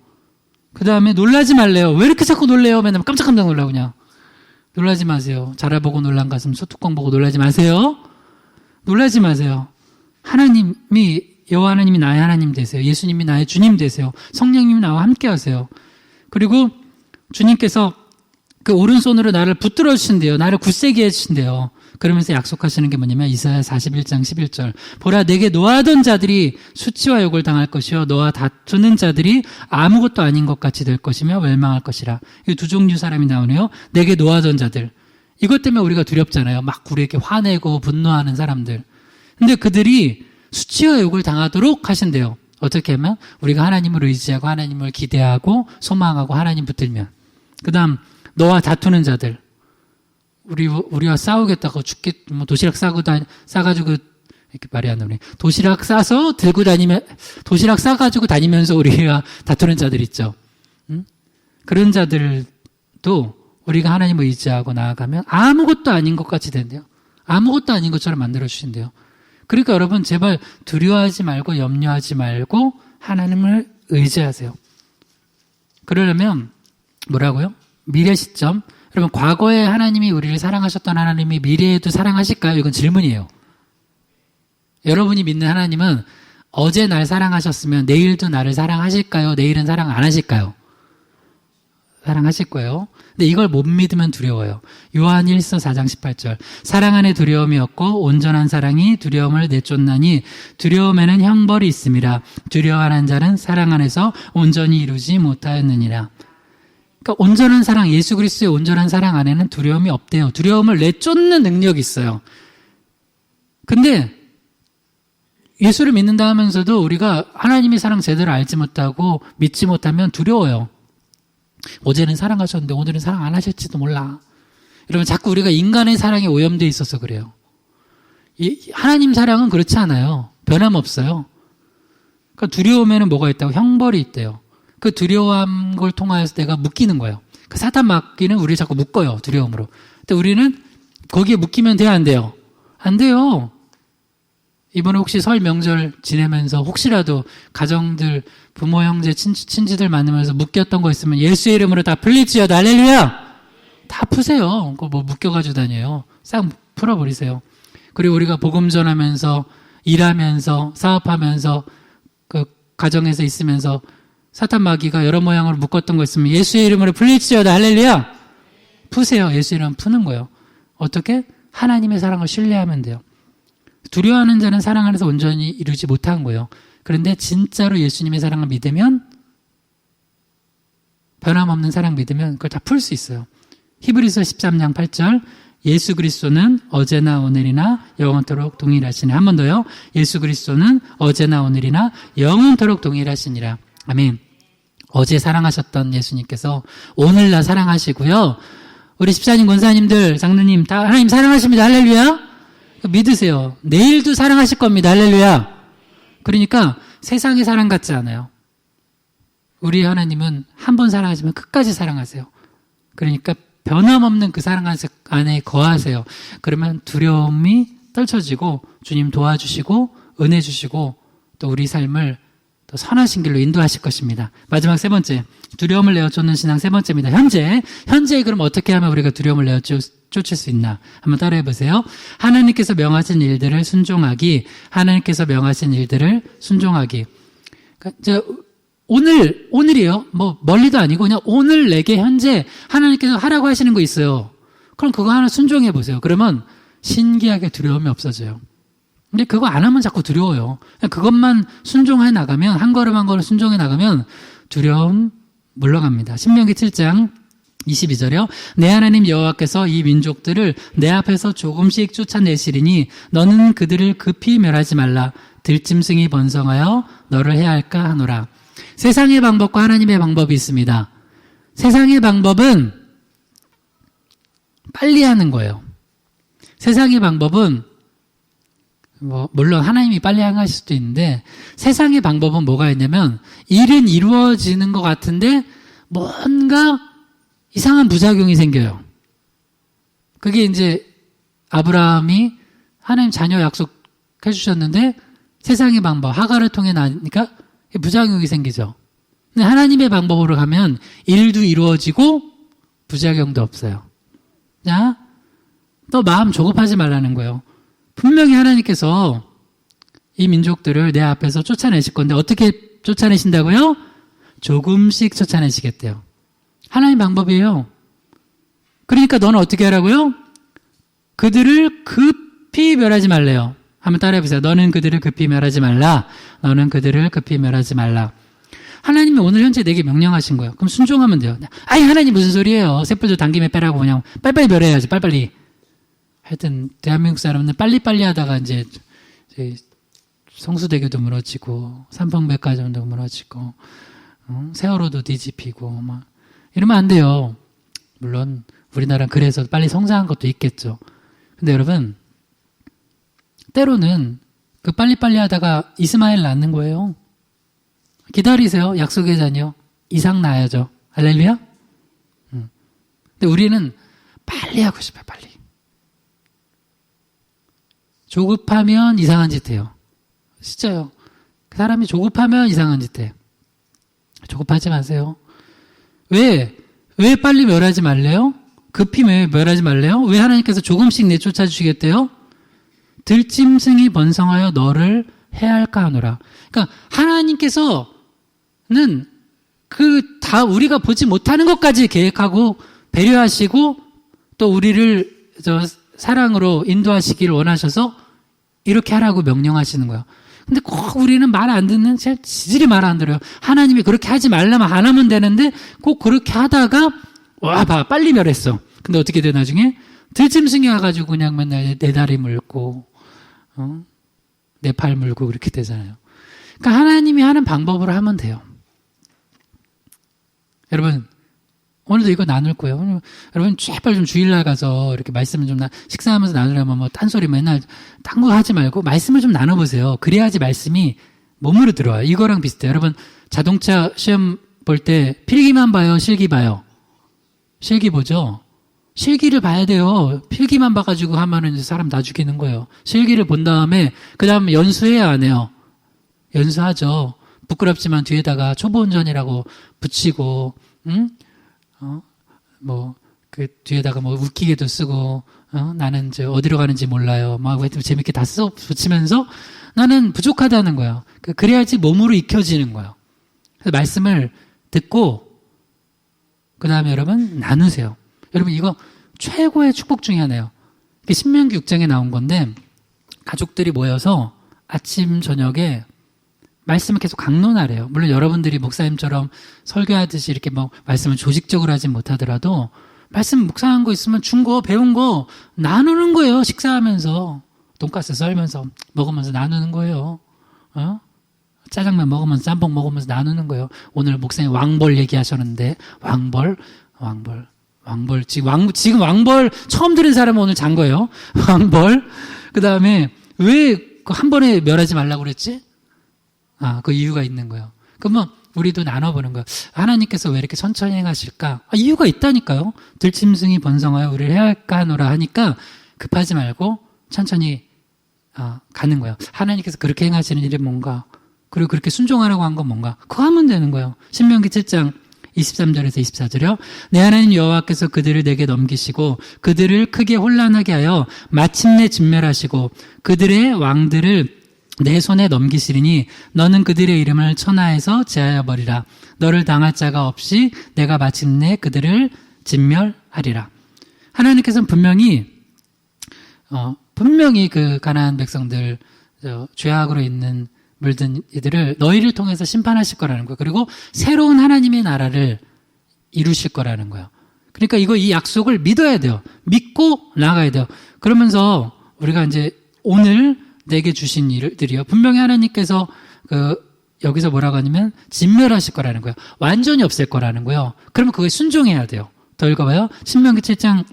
그 다음에 놀라지 말래요. 왜 이렇게 자꾸 놀래요? 맨날 깜짝깜짝 놀라 그냥. 놀라지 마세요. 자라보고 놀란 가슴 소뚜껑 보고 놀라지 마세요. 놀라지 마세요. 여호와 하나님이 나의 하나님 되세요. 예수님이 나의 주님 되세요. 성령님이 나와 함께 하세요. 그리고 주님께서 그 오른손으로 나를 붙들어 주신대요. 나를 굳세게 해주신대요. 그러면서 약속하시는 게 뭐냐면 이사야 41장 11절 보라 내게 노하던 자들이 수치와 욕을 당할 것이요 너와 다투는 자들이 아무것도 아닌 것 같이 될 것이며 멸망할 것이라. 이 두 종류 사람이 나오네요. 내게 노하던 자들. 이것 때문에 우리가 두렵잖아요. 막 우리에게 화내고 분노하는 사람들. 근데 그들이 수치와 욕을 당하도록 하신대요. 어떻게 하면? 우리가 하나님을 의지하고 하나님을 기대하고 소망하고 하나님 붙들면. 그 다음 너와 다투는 자들. 우리와 싸우겠다고 도시락 싸가지고, 이렇게 말이 안 나오네. 도시락 싸가지고 다니면서 우리가 다투는 자들 있죠. 그런 자들도 우리가 하나님을 의지하고 나아가면 아무것도 아닌 것 같이 된대요. 아무것도 아닌 것처럼 만들어주신대요. 그러니까 여러분 제발 두려워하지 말고 염려하지 말고 하나님을 의지하세요. 그러려면 뭐라고요? 미래 시점. 여러분 과거에 하나님이 우리를 사랑하셨던 하나님이 미래에도 사랑하실까요? 이건 질문이에요. 여러분이 믿는 하나님은 어제 날 사랑하셨으면 내일도 나를 사랑하실까요? 내일은 사랑 안 하실까요? 사랑하실 거예요. 근데 이걸 못 믿으면 두려워요. 요한 1서 4장 18절. 사랑 안에 두려움이 없고 온전한 사랑이 두려움을 내쫓나니 두려움에는 형벌이 있음이라. 두려워하는 자는 사랑 안에서 온전히 이루지 못하였느니라. 그러니까 온전한 사랑, 예수 그리스도의 온전한 사랑 안에는 두려움이 없대요. 두려움을 내쫓는 능력이 있어요. 근데 예수를 믿는다 하면서도 우리가 하나님의 사랑 제대로 알지 못하고 믿지 못하면 두려워요. 어제는 사랑하셨는데 오늘은 사랑 안 하실지도 몰라. 여러분 자꾸 우리가 인간의 사랑에 오염되어 있어서 그래요. 하나님 사랑은 그렇지 않아요. 변함없어요. 그러니까 두려움에는 뭐가 있다고? 형벌이 있대요. 그 두려워한 걸 통하여서 내가 묶이는 거예요. 그 사탄 막기는 우리를 자꾸 묶어요. 두려움으로. 근데 우리는 거기에 묶이면 돼요? 안 돼요? 안 돼요. 이번에 혹시 설 명절 지내면서 혹시라도 가정들, 부모, 형제, 친지들 만나면서 묶였던 거 있으면 예수의 이름으로 다 풀리지어다. 할렐루야! 다 푸세요. 그거 뭐 묶여가지고 다녀요. 싹 풀어버리세요. 그리고 우리가 복음 전하면서, 일하면서, 사업하면서, 그 가정에서 있으면서 사탄 마귀가 여러 모양으로 묶었던 거 있으면 예수의 이름으로 풀리지어다. 할렐루야! 푸세요. 예수의 이름 푸는 거예요. 어떻게? 하나님의 사랑을 신뢰하면 돼요. 두려워하는 자는 사랑 안에서 온전히 이루지 못한 거예요. 그런데 진짜로 예수님의 사랑을 믿으면, 변함없는 사랑 믿으면 그걸 다 풀 수 있어요. 히브리서 13장 8절. 예수 그리스도는 어제나 오늘이나 영원토록 동일하시니. 한 번 더요. 예수 그리스도는 어제나 오늘이나 영원토록 동일하시니라. 아멘. 어제 사랑하셨던 예수님께서 오늘날 사랑하시고요. 우리 집사님, 권사님들, 장로님 다 하나님 사랑하십니다. 할렐루야. 믿으세요. 내일도 사랑하실 겁니다. 할렐루야. 그러니까 세상의 사랑 같지 않아요. 우리 하나님은 한 번 사랑하시면 끝까지 사랑하세요. 그러니까 변함없는 그 사랑 안에 거하세요. 그러면 두려움이 떨쳐지고 주님 도와주시고 은혜 주시고 또 우리 삶을 또 선하신 길로 인도하실 것입니다. 마지막 세 번째, 두려움을 내어쫓는 신앙 세 번째입니다. 현재 그럼 어떻게 하면 우리가 두려움을 내어쫓을 수 있나? 한번 따라해 보세요. 하나님께서 명하신 일들을 순종하기. 하나님께서 명하신 일들을 순종하기. 그러니까 이제 오늘이에요. 뭐 멀리도 아니고 그냥 오늘 내게 현재 하나님께서 하라고 하시는 거 있어요. 그럼 그거 하나 순종해 보세요. 그러면 신기하게 두려움이 없어져요. 근데 그거 안 하면 자꾸 두려워요. 그것만 순종해 나가면, 한 걸음 한 걸음 순종해 나가면 두려움 물러갑니다. 신명기 7장 22절이요. 내 하나님 여호와께서 이 민족들을 내 앞에서 조금씩 쫓아내시리니 너는 그들을 급히 멸하지 말라. 들짐승이 번성하여 너를 해할까 하노라. 세상의 방법과 하나님의 방법이 있습니다. 세상의 방법은 빨리 하는 거예요. 세상의 방법은 물론 하나님이 빨리 행하실 수도 있는데, 세상의 방법은 뭐가 있냐면 일은 이루어지는 것 같은데 뭔가 이상한 부작용이 생겨요. 그게 이제 아브라함이 하나님 자녀 약속해 주셨는데 세상의 방법, 하갈을 통해 나니까 부작용이 생기죠. 근데 하나님의 방법으로 가면 일도 이루어지고 부작용도 없어요. 자, 또 마음 조급하지 말라는 거예요. 분명히 하나님께서 이 민족들을 내 앞에서 쫓아내실 건데 어떻게 쫓아내신다고요? 조금씩 쫓아내시겠대요. 하나님 방법이에요. 그러니까 너는 어떻게 하라고요? 그들을 급히 멸하지 말래요. 한번 따라해 보세요. 너는 그들을 급히 멸하지 말라. 너는 그들을 급히 멸하지 말라. 하나님이 오늘 현재 내게 명령하신 거예요. 그럼 순종하면 돼요. 아이 하나님 무슨 소리예요. 쇳불도 당김에 빼라고 그냥 빨리빨리 멸해야지. 빨리빨리. 하여튼 대한민국 사람은 빨리빨리 하다가 이제 성수대교도 무너지고 삼풍백화점도 무너지고 세월호도 뒤집히고 막 이러면 안 돼요. 물론 우리나라는 그래서 빨리 성장한 것도 있겠죠. 근데 여러분 때로는 그 빨리빨리 하다가 이스마엘 낳는 거예요. 기다리세요. 약속의 자녀 이삭 낳아야죠. 할렐루야. 근데 우리는 빨리 하고 싶어요. 빨리. 조급하면 이상한 짓 해요. 진짜요. 그 사람이 조급하면 이상한 짓 해. 조급하지 마세요. 왜 빨리 멸하지 말래요? 급히 왜 멸하지 말래요? 왜 하나님께서 조금씩 내쫓아 주시겠대요? 들짐승이 번성하여 너를 해할까 하노라. 그러니까 하나님께서는 다 우리가 보지 못하는 것까지 계획하고 배려하시고 또 우리를 사랑으로 인도하시기를 원하셔서 이렇게 하라고 명령하시는 거예요. 근데 꼭 우리는 말 안 듣는, 지질이 말 안 들어요. 하나님이 그렇게 하지 말라면 안 하면 되는데 꼭 그렇게 하다가 와 봐 빨리 멸했어. 근데 어떻게 돼 나중에? 들짐승이 와가지고 그냥 맨날 내 다리 물고 내 팔 물고 그렇게 되잖아요. 그러니까 하나님이 하는 방법으로 하면 돼요. 여러분 오늘도 이거 나눌 거예요. 여러분 제발 좀 주일날 가서 이렇게 말씀을 좀 식사하면서 나누려면 뭐 딴소리 맨날 딴 거 하지 말고 말씀을 좀 나눠보세요. 그래야지 말씀이 몸으로 들어와요. 이거랑 비슷해요. 여러분 자동차 시험 볼 때 필기만 봐요? 실기 봐요? 실기 보죠? 실기를 봐야 돼요. 필기만 봐가지고 하면은 사람 다 죽이는 거예요. 실기를 본 다음에 그 다음에 연수해야 안 해요. 연수하죠. 부끄럽지만 뒤에다가 초보 운전이라고 붙이고 그 뒤에다가 뭐 웃기게도 쓰고, 나는 이제 어디로 가는지 몰라요. 막 재밌게 다 붙이면서 나는 부족하다는 거예요. 그래야지 몸으로 익혀지는 거예요. 그래서 말씀을 듣고, 그 다음에 여러분, 나누세요. 여러분, 이거 최고의 축복 중에 하나예요. 신명기 6장에 나온 건데, 가족들이 모여서 아침, 저녁에 말씀을 계속 강론하래요. 물론 여러분들이 목사님처럼 설교하듯이 이렇게 뭐 말씀을 조직적으로 하진 못하더라도 말씀 묵상한 거 있으면 준 거, 배운 거 나누는 거예요. 식사하면서. 돈가스 썰면서 먹으면서 나누는 거예요. 짜장면 먹으면서 짬뽕 먹으면서 나누는 거예요. 오늘 목사님 왕벌 얘기하셨는데 왕벌. 지금 왕벌 처음 들은 사람은 오늘 잔 거예요. 왕벌. 그 다음에 왜 한 번에 멸하지 말라고 그랬지? 그 이유가 있는 거예요. 그러면 우리도 나눠보는 거예요. 하나님께서 왜 이렇게 천천히 행하실까? 이유가 있다니까요. 들짐승이 번성하여 우리를 해할까 하노라 하니까 급하지 말고 천천히 가는 거예요. 하나님께서 그렇게 행하시는 일이 뭔가, 그리고 그렇게 순종하라고 한 건 뭔가, 그거 하면 되는 거예요. 신명기 7장 23절에서 24절이요. 내 하나님 여호와께서 그들을 내게 넘기시고 그들을 크게 혼란하게 하여 마침내 진멸하시고 그들의 왕들을 내 손에 넘기시리니 너는 그들의 이름을 천하에서 제하여 버리라. 너를 당할 자가 없이 내가 마침내 그들을 진멸하리라. 하나님께서는 분명히 그 가나안 백성들 죄악으로 있는 물든 이들을 너희를 통해서 심판하실 거라는 거예요. 그리고 새로운 하나님의 나라를 이루실 거라는 거예요. 그러니까 이 약속을 믿어야 돼요. 믿고 나가야 돼요. 그러면서 우리가 이제 오늘 내게 주신 일들이요. 분명히 하나님께서 여기서 뭐라고 하냐면 진멸하실 거라는 거예요. 완전히 없앨 거라는 거예요. 그러면 그거에 순종해야 돼요. 더 읽어봐요. 신명기 7장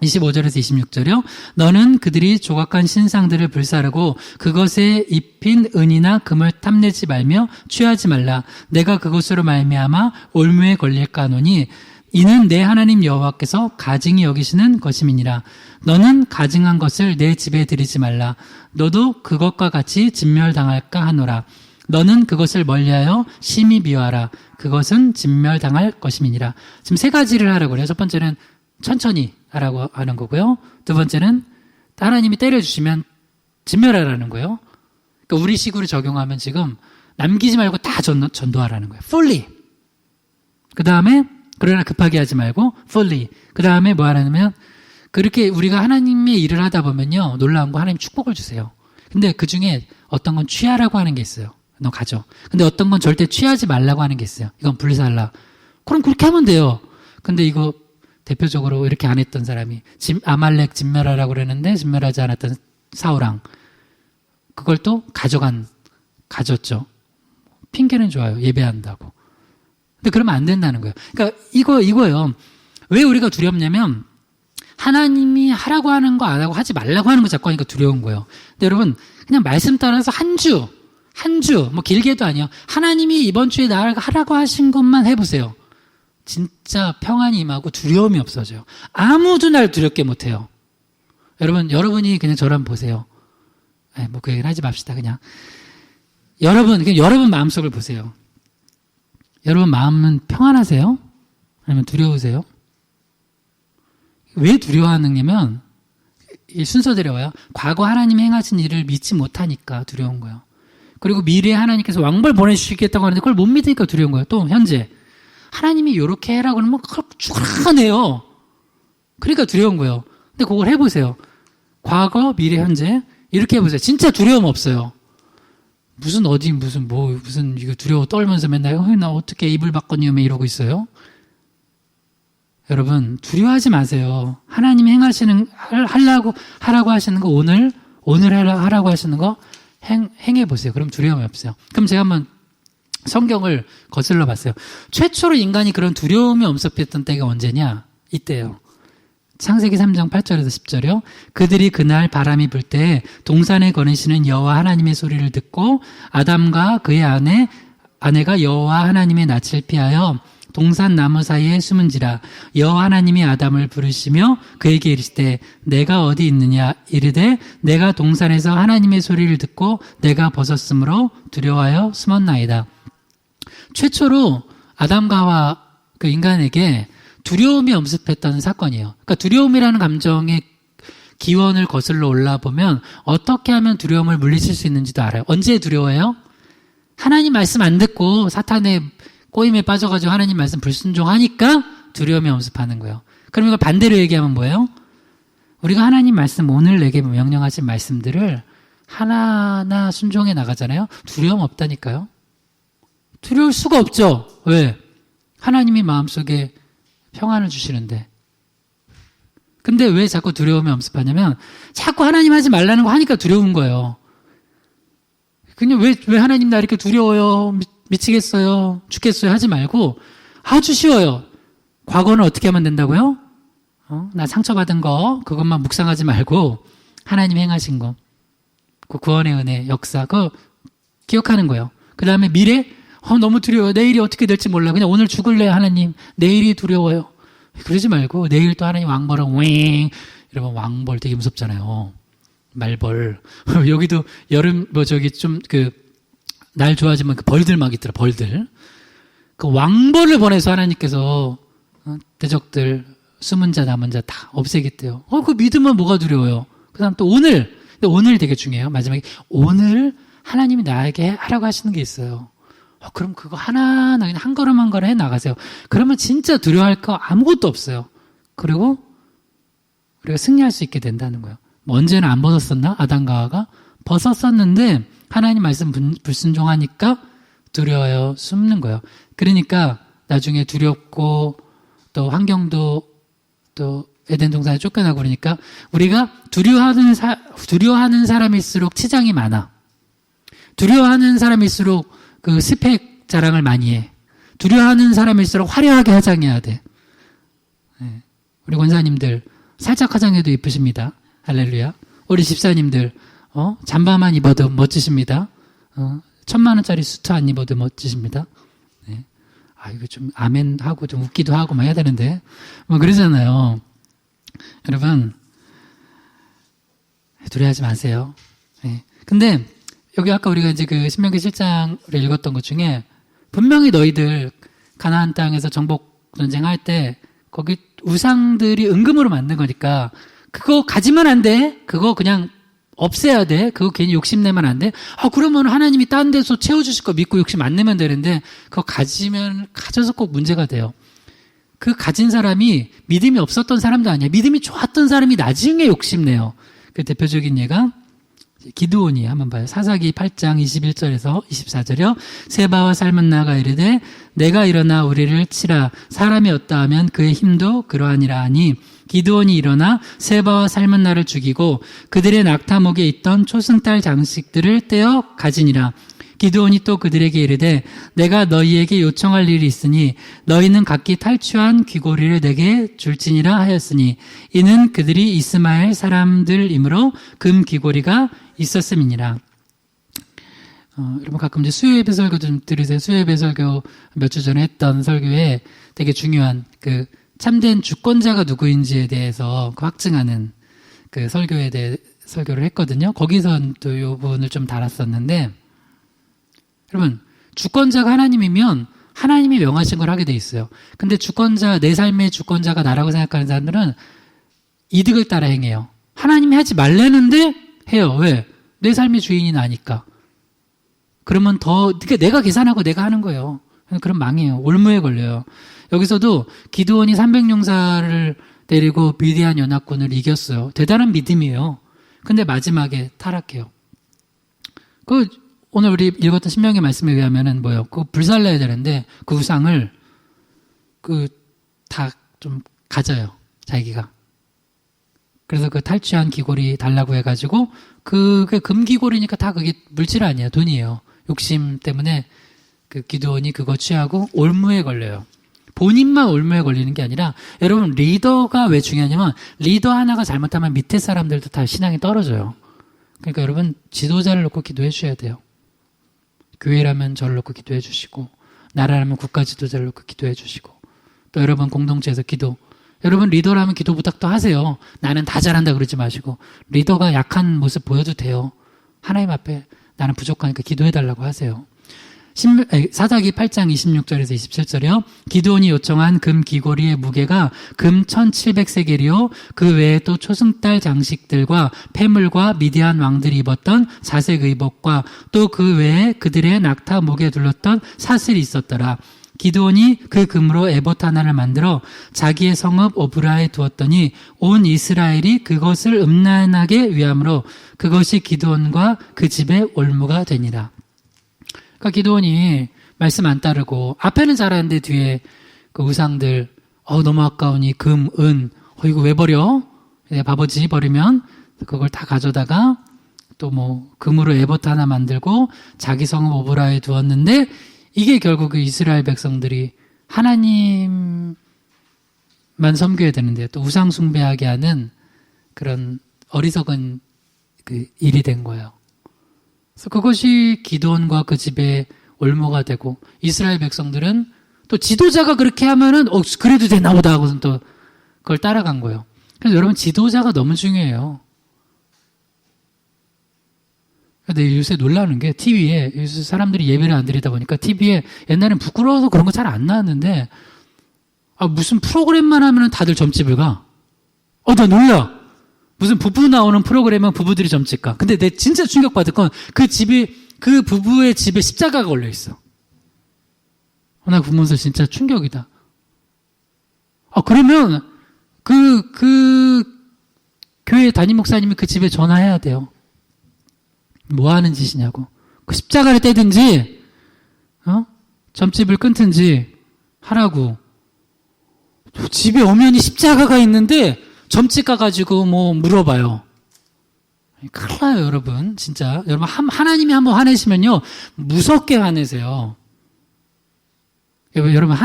25절에서 26절이요. 너는 그들이 조각한 신상들을 불사르고 그것에 입힌 은이나 금을 탐내지 말며 취하지 말라. 내가 그것으로 말미암아 올무에 걸릴까 하노니 이는 내 하나님 여호와께서 가증히 여기시는 것임이니라. 너는 가증한 것을 내 집에 들이지 말라. 너도 그것과 같이 진멸당할까 하노라. 너는 그것을 멀리하여 심히 미워하라. 그것은 진멸당할 것임이니라. 지금 세 가지를 하라고 그래요. 첫 번째는 천천히 하라고 하는 거고요. 두 번째는 하나님이 때려주시면 진멸하라는 거예요. 그러니까 우리 식으로 적용하면 지금 남기지 말고 다 전도하라는 거예요. fully. 그 다음에 그러나 급하게 하지 말고 fully. 그 다음에 뭐 하냐면 그렇게 우리가 하나님의 일을 하다 보면요. 놀라운 거 하나님 축복을 주세요. 근데 그 중에 어떤 건 취하라고 하는 게 있어요. 너 가져. 근데 어떤 건 절대 취하지 말라고 하는 게 있어요. 이건 불살라. 그럼 그렇게 하면 돼요. 근데 이거 대표적으로 이렇게 안 했던 사람이 아말렉 진멸하라고 그랬는데 진멸하지 않았던 사울왕. 그걸 또 가졌죠. 핑계는 좋아요. 예배한다고. 근데 그러면 안 된다는 거예요. 그러니까 이거예요. 왜 우리가 두렵냐면 하나님이 하라고 하는 거 안 하고 하지 말라고 하는 거 자꾸 하니까 두려운 거예요. 근데 여러분 그냥 말씀 따라서 한 주 뭐 길게도 아니요. 하나님이 이번 주에 나를 하라고 하신 것만 해보세요. 진짜 평안이 임하고 두려움이 없어져요. 아무도 날 두렵게 못해요. 여러분이 그냥 저를 한번 보세요. 뭐 그 얘기를 하지 맙시다. 그냥 여러분 마음속을 보세요. 여러분 마음은 평안하세요? 아니면 두려우세요? 왜 두려워하느냐면 이 순서대로 와요. 과거 하나님이 행하신 일을 믿지 못하니까 두려운 거예요. 그리고 미래에 하나님께서 왕벌 보내주시겠다고 하는데 그걸 못 믿으니까 두려운 거예요. 또 현재 하나님이 이렇게 해라고 하면 그걸 쭉 그러니까 두려운 거예요. 근데 그걸 해보세요. 과거, 미래, 현재 이렇게 해보세요. 진짜 두려움 없어요. 무슨 이거 두려워 떨면서 맨날 나 어떻게 입을 바꿨니 이러고 있어요. 여러분 두려워하지 마세요. 하나님이 하라고 하시는 거 오늘 하라고 하시는 거 행해 보세요. 그럼 두려움이 없어요. 그럼 제가 한번 성경을 거슬러 봤어요. 최초로 인간이 그런 두려움이 없었던 때가 언제냐? 이때요. 창세기 3장 8절에서 10절이요. 그들이 그날 바람이 불 때 동산에 거니시는 여호와 하나님의 소리를 듣고 아담과 그의 아내가 여호와 하나님의 낯을 피하여 동산 나무 사이에 숨은지라. 여호와 하나님이 아담을 부르시며 그에게 이르시되 내가 어디 있느냐 이르되 내가 동산에서 하나님의 소리를 듣고 내가 벗었으므로 두려워하여 숨었나이다. 최초로 아담과 하와 그 인간에게 두려움이 엄습했던 사건이에요. 그러니까 두려움이라는 감정의 기원을 거슬러 올라보면 어떻게 하면 두려움을 물리칠 수 있는지도 알아요. 언제 두려워해요? 하나님 말씀 안 듣고 사탄의 꼬임에 빠져가지고 하나님 말씀 불순종하니까 두려움이 엄습하는 거예요. 그럼 이걸 반대로 얘기하면 뭐예요? 우리가 하나님 말씀 오늘 내게 명령하신 말씀들을 하나하나 순종해 나가잖아요. 두려움 없다니까요. 두려울 수가 없죠. 왜? 하나님이 마음속에 평안을 주시는데. 근데 왜 자꾸 두려움이 엄습하냐면 자꾸 하나님 하지 말라는 거 하니까 두려운 거예요. 그냥 왜 하나님 나 이렇게 두려워요? 미치겠어요? 죽겠어요? 하지 말고 아주 쉬워요. 과거는 어떻게 하면 된다고요? 나 상처받은 거 그것만 묵상하지 말고 하나님 행하신 거, 그 구원의 은혜, 역사 그거 기억하는 거예요. 그 다음에 미래? 너무 두려워요. 내일이 어떻게 될지 몰라. 그냥 오늘 죽을래요, 하나님. 내일이 두려워요. 그러지 말고 내일 또 하나님 왕벌은 이러면 왕벌 되게 무섭잖아요. 말벌. 여기도 여름 날 좋아지면 그 벌들 막 있더라. 벌들. 그 왕벌을 보내서 하나님께서 대적들 숨은 자 남은 자 다 없애겠대요. 그 믿으면 뭐가 두려워요. 그다음 또 오늘. 근데 오늘 되게 중요해요. 마지막에 오늘 하나님이 나에게 하라고 하시는 게 있어요. 그럼 그거 하나하나 그냥 한 걸음 한 걸음 해 나가세요. 그러면 진짜 두려워할 거 아무것도 없어요. 그리고 우리가 승리할 수 있게 된다는 거예요. 언제는 안 벗었었나? 아담과 하와가 벗었었는데 하나님 말씀 불순종하니까 두려워요. 숨는 거예요. 그러니까 나중에 두렵고 또 환경도 또 에덴 동산에 쫓겨나고 그러니까 우리가 두려워하는 사람일수록 치장이 많아. 두려워하는 사람일수록 그 스펙 자랑을 많이 해. 두려워하는 사람일수록 화려하게 화장해야 돼. 네. 우리 권사님들 살짝 화장해도 이쁘십니다. 할렐루야. 우리 집사님들 잠바만 입어도 멋지십니다. 1,000,000원짜리 수트 안 입어도 멋지십니다. 네. 이거 좀 아멘 하고 좀 웃기도 하고 막 해야 되는데 뭐 그러잖아요. 여러분 두려워하지 마세요. 네. 근데 여기 아까 우리가 이제 그 신명기 7장을 읽었던 것 중에 분명히 너희들 가나안 땅에서 정복 전쟁할 때 거기 우상들이 은금으로 만든 거니까 그거 가지면 안 돼. 그거 그냥 없애야 돼. 그거 괜히 욕심내면 안 돼. 그러면 하나님이 딴 데서 채워주실 거 믿고 욕심 안 내면 되는데 그거 가져서 꼭 문제가 돼요. 그 가진 사람이 믿음이 없었던 사람도 아니야. 믿음이 좋았던 사람이 나중에 욕심내요. 그 대표적인 예가 기드온이 한번 봐요. 사사기 8장 21절에서 24절이요. 세바와 살문나가 이르되 내가 일어나 우리를 치라. 사람이 없다 하면 그의 힘도 그러하니라 하니 기드온이 일어나 세바와 살문나를 죽이고 그들의 낙타목에 있던 초승달 장식들을 떼어 가지니라. 기드온이 또 그들에게 이르되 내가 너희에게 요청할 일이 있으니 너희는 각기 탈취한 귀고리를 내게 줄지니라 하였으니 이는 그들이 이스마엘 사람들이므로 금 귀고리가 있었음이니라. 여러분 가끔 이제 수요예배 설교 좀 들으세요. 수요예배 설교 몇 주 전에 했던 설교에 되게 중요한 그 참된 주권자가 누구인지에 대해서 그 확증하는 그 설교에 대해서 설교를 했거든요. 거기서 또 요 부분을 좀 다뤘었는데, 여러분, 주권자가 하나님이면 하나님이 명하신 걸 하게 돼 있어요. 근데 주권자, 내 삶의 주권자가 나라고 생각하는 사람들은 이득을 따라 행해요. 하나님이 하지 말라는데 해요. 왜? 내 삶의 주인이 나니까. 그러면 그러니까 내가 계산하고 내가 하는 거예요. 그럼 망해요. 올무에 걸려요. 여기서도 기드온이 300용사를 데리고 미디안 연합군을 이겼어요. 대단한 믿음이에요. 근데 마지막에 타락해요. 오늘 우리 읽었던 신명기 말씀에 의하면은 뭐예요? 그거 불살라야 되는데 그 우상을 다 좀 가져요. 자기가. 그래서 그 탈취한 귀고리 달라고 해가지고 그게 금귀고리니까 다 그게 물질 아니에요. 돈이에요. 욕심 때문에 그 기드온이 그거 취하고 올무에 걸려요. 본인만 올무에 걸리는 게 아니라 여러분 리더가 왜 중요하냐면 리더 하나가 잘못하면 밑에 사람들도 다 신앙이 떨어져요. 그러니까 여러분 지도자를 놓고 기도해 주셔야 돼요. 교회라면 저를 놓고 기도해 주시고 나라라면 국가 지도자를 놓고 기도해 주시고 또 여러분 공동체에서 기도 여러분 리더라면 기도 부탁도 하세요. 나는 다 잘한다 그러지 마시고 리더가 약한 모습 보여도 돼요. 하나님 앞에 나는 부족하니까 기도해 달라고 하세요. 사사기 8장 26절에서 27절이요. 기드온이 요청한 금 귀고리의 무게가 금 1700세겔이요. 그 외에 또 초승달 장식들과 폐물과 미디안 왕들이 입었던 자색 의복과 또 그 외에 그들의 낙타 목에 둘렀던 사슬이 있었더라. 기드온이 그 금으로 에봇 하나를 만들어 자기의 성읍 오브라에 두었더니 온 이스라엘이 그것을 음란하게 위함으로 그것이 기드온과 그 집의 올무가 되니라. 그러니까 기드온이 말씀 안 따르고 앞에는 잘하는데 뒤에 그 우상들 너무 아까우니 금, 은 이거 왜 버려? 바보지 버리면 그걸 다 가져다가 또 뭐 금으로 에봇 하나 만들고 자기 성읍 오브라에 두었는데 이게 결국 그 이스라엘 백성들이 하나님만 섬겨야 되는데 또 우상 숭배하게 하는 그런 어리석은 그 일이 된 거예요. 그래서 그것이 기드온과 그 집의 올무가 되고 이스라엘 백성들은 또 지도자가 그렇게 하면은 그래도 되나 보다 하고선 또 그걸 따라간 거예요. 그래서 여러분 지도자가 너무 중요해요. 근데 요새 놀라는 게 TV에 요새 사람들이 예배를 안 드리다 보니까 TV에 옛날엔 부끄러워서 그런 거 잘 안 나왔는데 무슨 프로그램만 하면은 다들 점집을 가. 나 놀라. 무슨 부부 나오는 프로그램은 부부들이 점집 가. 근데 내 진짜 충격받을 건 그 부부의 집에 십자가가 걸려 있어. 나 보면서 진짜 충격이다. 그러면 그 교회 담임 목사님이 그 집에 전화해야 돼요. 뭐 하는 짓이냐고. 그 십자가를 떼든지, 점집을 끊든지 하라고. 집에 오면이 십자가가 있는데, 점집 가가지고 뭐 물어봐요. 큰일 나요, 여러분. 진짜. 여러분, 하나님이 한번 화내시면요, 무섭게 화내세요. 여러분,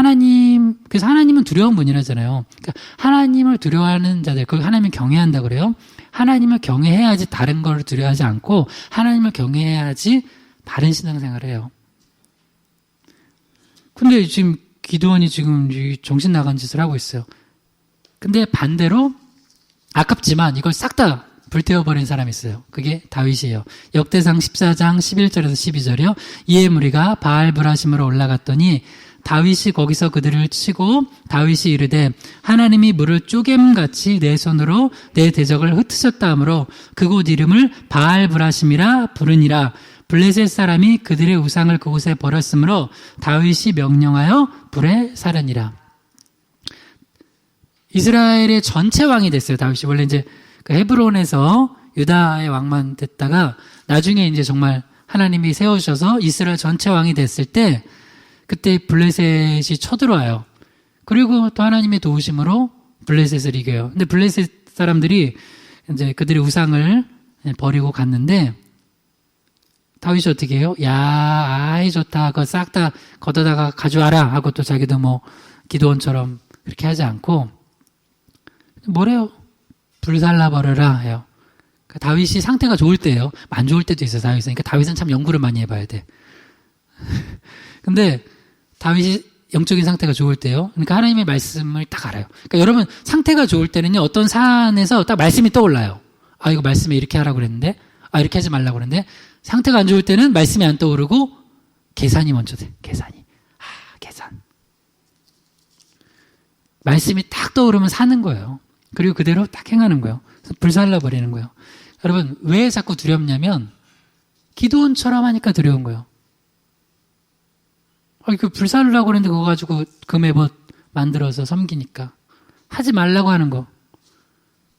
그래서 하나님은 두려운 분이라잖아요. 그러니까 하나님을 두려워하는 자들, 그걸 하나님을 경외한다 그래요. 하나님을 경외해야지 다른 걸 두려워하지 않고 하나님을 경외해야지 바른 신앙생활을 해요. 근데 지금 기드온이 지금 정신 나간 짓을 하고 있어요. 근데 반대로 아깝지만 이걸 싹 다 불태워버린 사람이 있어요. 그게 다윗이에요. 역대상 14장 11절에서 12절이요. 이에 무리가 바알브라심으로 올라갔더니 다윗이 거기서 그들을 치고 다윗이 이르되 하나님이 물을 쪼겜같이 내 손으로 내 대적을 흩으셨다 하므로 그곳 이름을 바알브라심이라 부르니라. 블레셋 사람이 그들의 우상을 그곳에 버렸으므로 다윗이 명령하여 불에 사르니라. 이스라엘의 전체 왕이 됐어요. 다윗이 원래 이제 그 헤브론에서 유다의 왕만 됐다가 나중에 이제 정말 하나님이 세우셔서 이스라엘 전체 왕이 됐을 때 그때 블레셋이 쳐들어와요. 그리고 또 하나님의 도우심으로 블레셋을 이겨요. 근데 블레셋 사람들이 이제 그들의 우상을 버리고 갔는데 다윗이 어떻게 해요? 아이 좋다. 그거 싹 다 걷어다가 가져와라 하고 또 자기도 뭐 기드온처럼 그렇게 하지 않고 뭐래요? 불살라 버려라 해요. 그러니까 다윗이 상태가 좋을 때예요. 안 좋을 때도 있어요. 다윗은. 그러니까 다윗은 참 연구를 많이 해봐야 돼. 근데 다윗이 영적인 상태가 좋을 때요. 그러니까 하나님의 말씀을 딱 알아요. 그러니까 여러분 상태가 좋을 때는요. 어떤 사안에서 딱 말씀이 떠올라요. 아, 이거 말씀에 이렇게 하라고 그랬는데, 아, 이렇게 하지 말라고 그랬는데, 상태가 안 좋을 때는 말씀이 안 떠오르고, 계산이 먼저 돼. 계산이. 계산. 말씀이 딱 떠오르면 사는 거예요. 그리고 그대로 딱 행하는 거예요. 불살라 버리는 거예요. 여러분, 왜 자꾸 두렵냐면, 기도원처럼 하니까 두려운 거예요. 그 불살라고 그랬는데 그거 가지고 금에 뭐 만들어서 섬기니까. 하지 말라고 하는 거.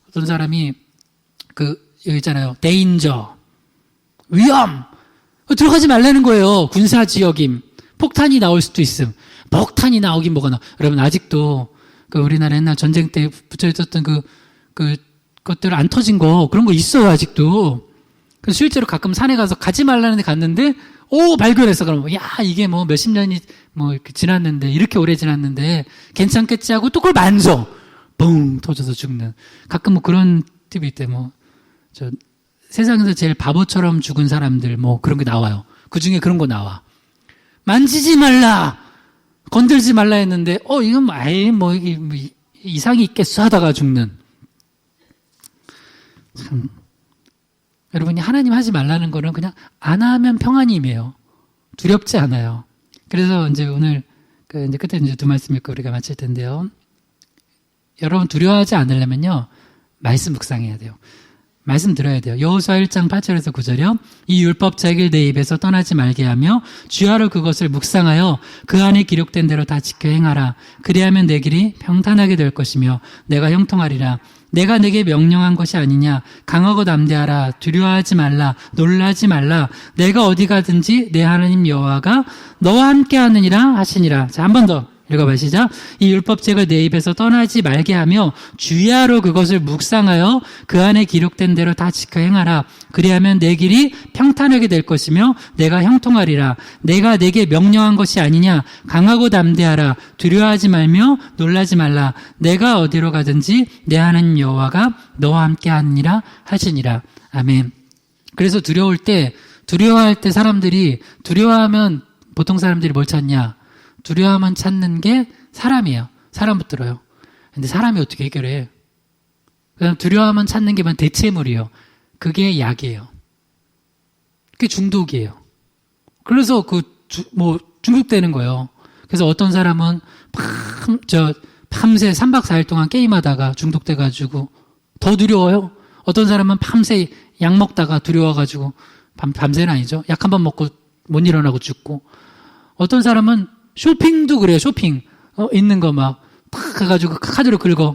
어떤 사람이 여기 있잖아요. 데인저. 위험! 들어가지 말라는 거예요. 군사지역임. 폭탄이 나올 수도 있음. 폭탄이 나오긴 뭐가 나. 여러분, 아직도 우리나라 옛날 전쟁 때 붙여있었던 것들 안 터진 거, 그런 거 있어요, 아직도. 그래서 실제로 가끔 산에 가서 가지 말라는 데 갔는데, 발견했어. 그러면, 야, 이게 뭐 몇십 년이 이렇게 지났는데, 이렇게 오래 지났는데, 괜찮겠지 하고 또 그걸 만져. 뻥! 터져서 죽는. 가끔 뭐 그런 팁이 있대, 세상에서 제일 바보처럼 죽은 사람들, 그런 게 나와요. 그 중에 그런 거 나와. 만지지 말라! 건들지 말라 했는데, 이건 아예 이상이 있겠어 하다가 죽는. 참. 여러분이 하나님 하지 말라는 거는 그냥 안 하면 평안임이에요. 두렵지 않아요. 그래서 이제 오늘, 이제 끝에 이제 두 말씀 읽고 우리가 마칠 텐데요. 여러분 두려워하지 않으려면요, 말씀 묵상해야 돼요. 말씀 들어야 돼요. 여호수아 1장 8절에서 9절이요. 이 율법 책을 내 입에서 떠나지 말게 하며 주야로 그것을 묵상하여 그 안에 기록된 대로 다 지켜 행하라. 그리하면 내 길이 평탄하게 될 것이며 내가 형통하리라. 내가 내게 명령한 것이 아니냐. 강하고 담대하라. 두려워하지 말라. 놀라지 말라. 내가 어디 가든지 내 하나님 여호와가 너와 함께 하느니라 하시니라. 자, 한 번 더 읽어봐. 시작. 이 율법책을 내 입에서 떠나지 말게 하며 주야로 그것을 묵상하여 그 안에 기록된 대로 다 지켜 행하라. 그리하면 내 길이 평탄하게 될 것이며 내가 형통하리라. 내가 내게 명령한 것이 아니냐. 강하고 담대하라. 두려워하지 말며 놀라지 말라. 내가 어디로 가든지 내 하나님 여호와가 너와 함께 하느니라 하시니라. 아멘. 그래서 두려워할 때 사람들이, 두려워하면 보통 사람들이 뭘 찾냐? 두려워하면 찾는 게 사람이에요. 사람 붙들어요. 근데 사람이 어떻게 해결해? 그다음 두려워하면 찾는 게 대체물이에요. 그게 약이에요. 그게 중독이에요. 그래서 중독되는 거예요. 그래서 어떤 사람은 밤새 3박 4일 동안 게임하다가 중독돼가지고 더 두려워요. 어떤 사람은 밤새 약 먹다가 두려워가지고 밤새는 아니죠. 약 한 번 먹고 못 일어나고 죽고. 어떤 사람은 쇼핑도 그래요. 쇼핑 있는 거 막 가가지고 카드로 긁어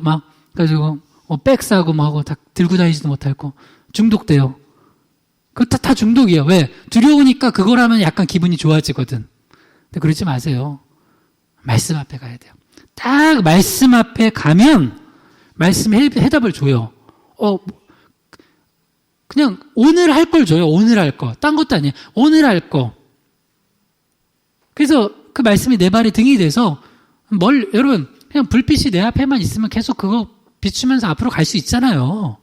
가지고 백 사고 하고 다 들고 다니지도 못하고 중독돼요. 그거 다 중독이에요. 왜? 두려우니까 그걸 하면 약간 기분이 좋아지거든. 근데 그러지 마세요. 말씀 앞에 가야 돼요. 딱 말씀 앞에 가면 말씀이 해답을 줘요. 그냥 오늘 할 걸 줘요. 오늘 할 거. 딴 것도 아니에요. 오늘 할 거. 그래서 그 말씀이 내 발에 등이 돼서 여러분 그냥 불빛이 내 앞에만 있으면 계속 그거 비추면서 앞으로 갈 수 있잖아요.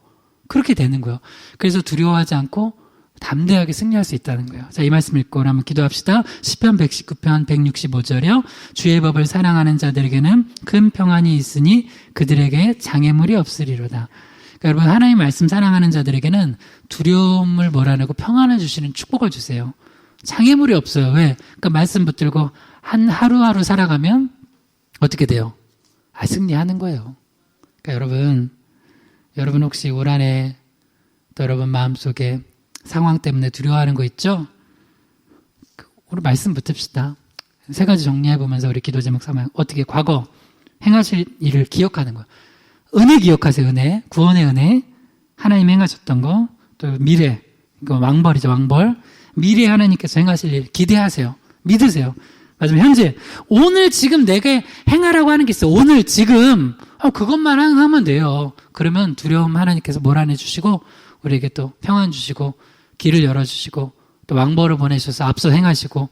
그렇게 되는 거예요. 그래서 두려워하지 않고 담대하게 승리할 수 있다는 거예요. 자, 이 말씀 읽고 한번 기도합시다. 시편 119편 165절이요. 주의 법을 사랑하는 자들에게는 큰 평안이 있으니 그들에게 장애물이 없으리로다. 그러니까 여러분 하나님 말씀 사랑하는 자들에게는 두려움을 몰아내고 평안을 주시는 축복을 주세요. 장애물이 없어요. 왜? 그러니까 말씀 붙들고 하루하루 살아가면 어떻게 돼요? 승리하는 거예요. 그러니까 여러분 혹시 올 한해 또 여러분 마음속에 상황 때문에 두려워하는 거 있죠? 오늘 말씀 붙읍시다. 세 가지 정리해보면서 우리 기도 제목 삼아요. 어떻게 과거 행하실 일을 기억하는 거예요. 은혜 기억하세요. 은혜. 구원의 은혜. 하나님이 행하셨던 거. 또 미래. 이거 왕벌이죠. 왕벌. 미래 하나님께서 행하실 일 기대하세요. 믿으세요. 맞으면 현재 오늘 지금 내게 행하라고 하는 게 있어요. 오늘 지금 그것만 하면 돼요. 그러면 두려움 하나님께서 몰아내 주시고 우리에게 또 평안 주시고 길을 열어주시고 또 왕벌을 보내셔서 앞서 행하시고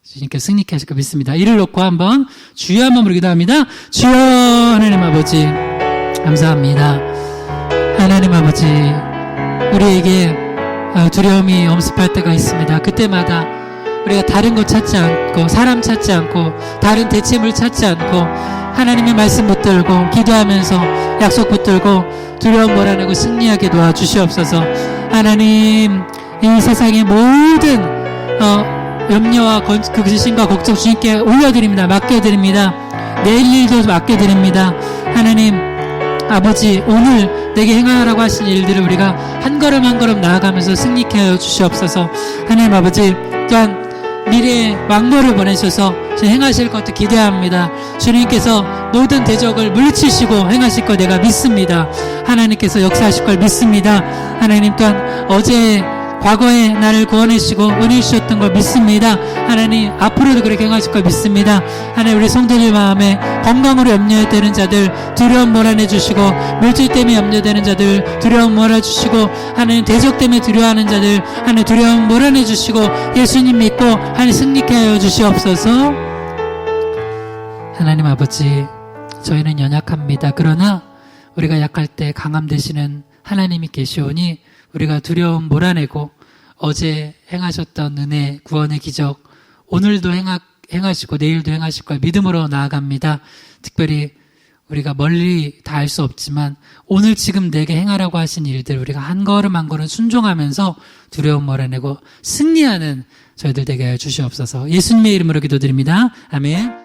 주님께 승리케 하실 거 믿습니다. 이를 놓고 한번 주여 한번 부르기도 합니다. 주여. 하나님 아버지 감사합니다. 하나님 아버지 우리에게 두려움이 엄습할 때가 있습니다. 그때마다 우리가 다른 것 찾지 않고 사람 찾지 않고 다른 대체물 찾지 않고 하나님의 말씀 붙들고 기도하면서 약속 붙들고 두려움 몰아내고 승리하게 도와주시옵소서. 하나님, 이 세상의 모든 염려와 그 근심과 걱정 주님께 올려드립니다. 맡겨드립니다. 내일 일도 맡겨드립니다. 하나님 아버지, 오늘 내게 행하라고 하신 일들을 우리가 한 걸음 한 걸음 나아가면서 승리케 하여 주시옵소서. 하나님 아버지, 또한 미래의 왕노를 보내셔서 행하실 것도 기대합니다. 주님께서 모든 대적을 물리치시고 행하실 것 내가 믿습니다. 하나님께서 역사하실 걸 믿습니다. 하나님 또한 어제 과거에 나를 구원하시고 은혜 주셨던 걸 믿습니다. 하나님 앞으로도 그렇게 행하실 걸 믿습니다. 하나님 우리 성도들 마음에 건강으로 염려되는 자들 두려움 몰아내주시고, 물질 때문에 염려되는 자들 두려움 몰아주시고, 하나님 대적 때문에 두려워하는 자들 하나님 두려움 몰아내주시고, 예수님 믿고 하나님 승리케 하여 주시옵소서. 하나님 아버지, 저희는 연약합니다. 그러나 우리가 약할 때 강함 되시는 하나님이 계시오니 우리가 두려움 몰아내고 어제 행하셨던 은혜, 구원의 기적 오늘도 행하시고 내일도 행하실 걸 믿음으로 나아갑니다. 특별히 우리가 멀리 다 알 수 없지만 오늘 지금 내게 행하라고 하신 일들 우리가 한 걸음 한 걸음 순종하면서 두려움 몰아내고 승리하는 저희들 되게 주시옵소서. 예수님의 이름으로 기도드립니다. 아멘.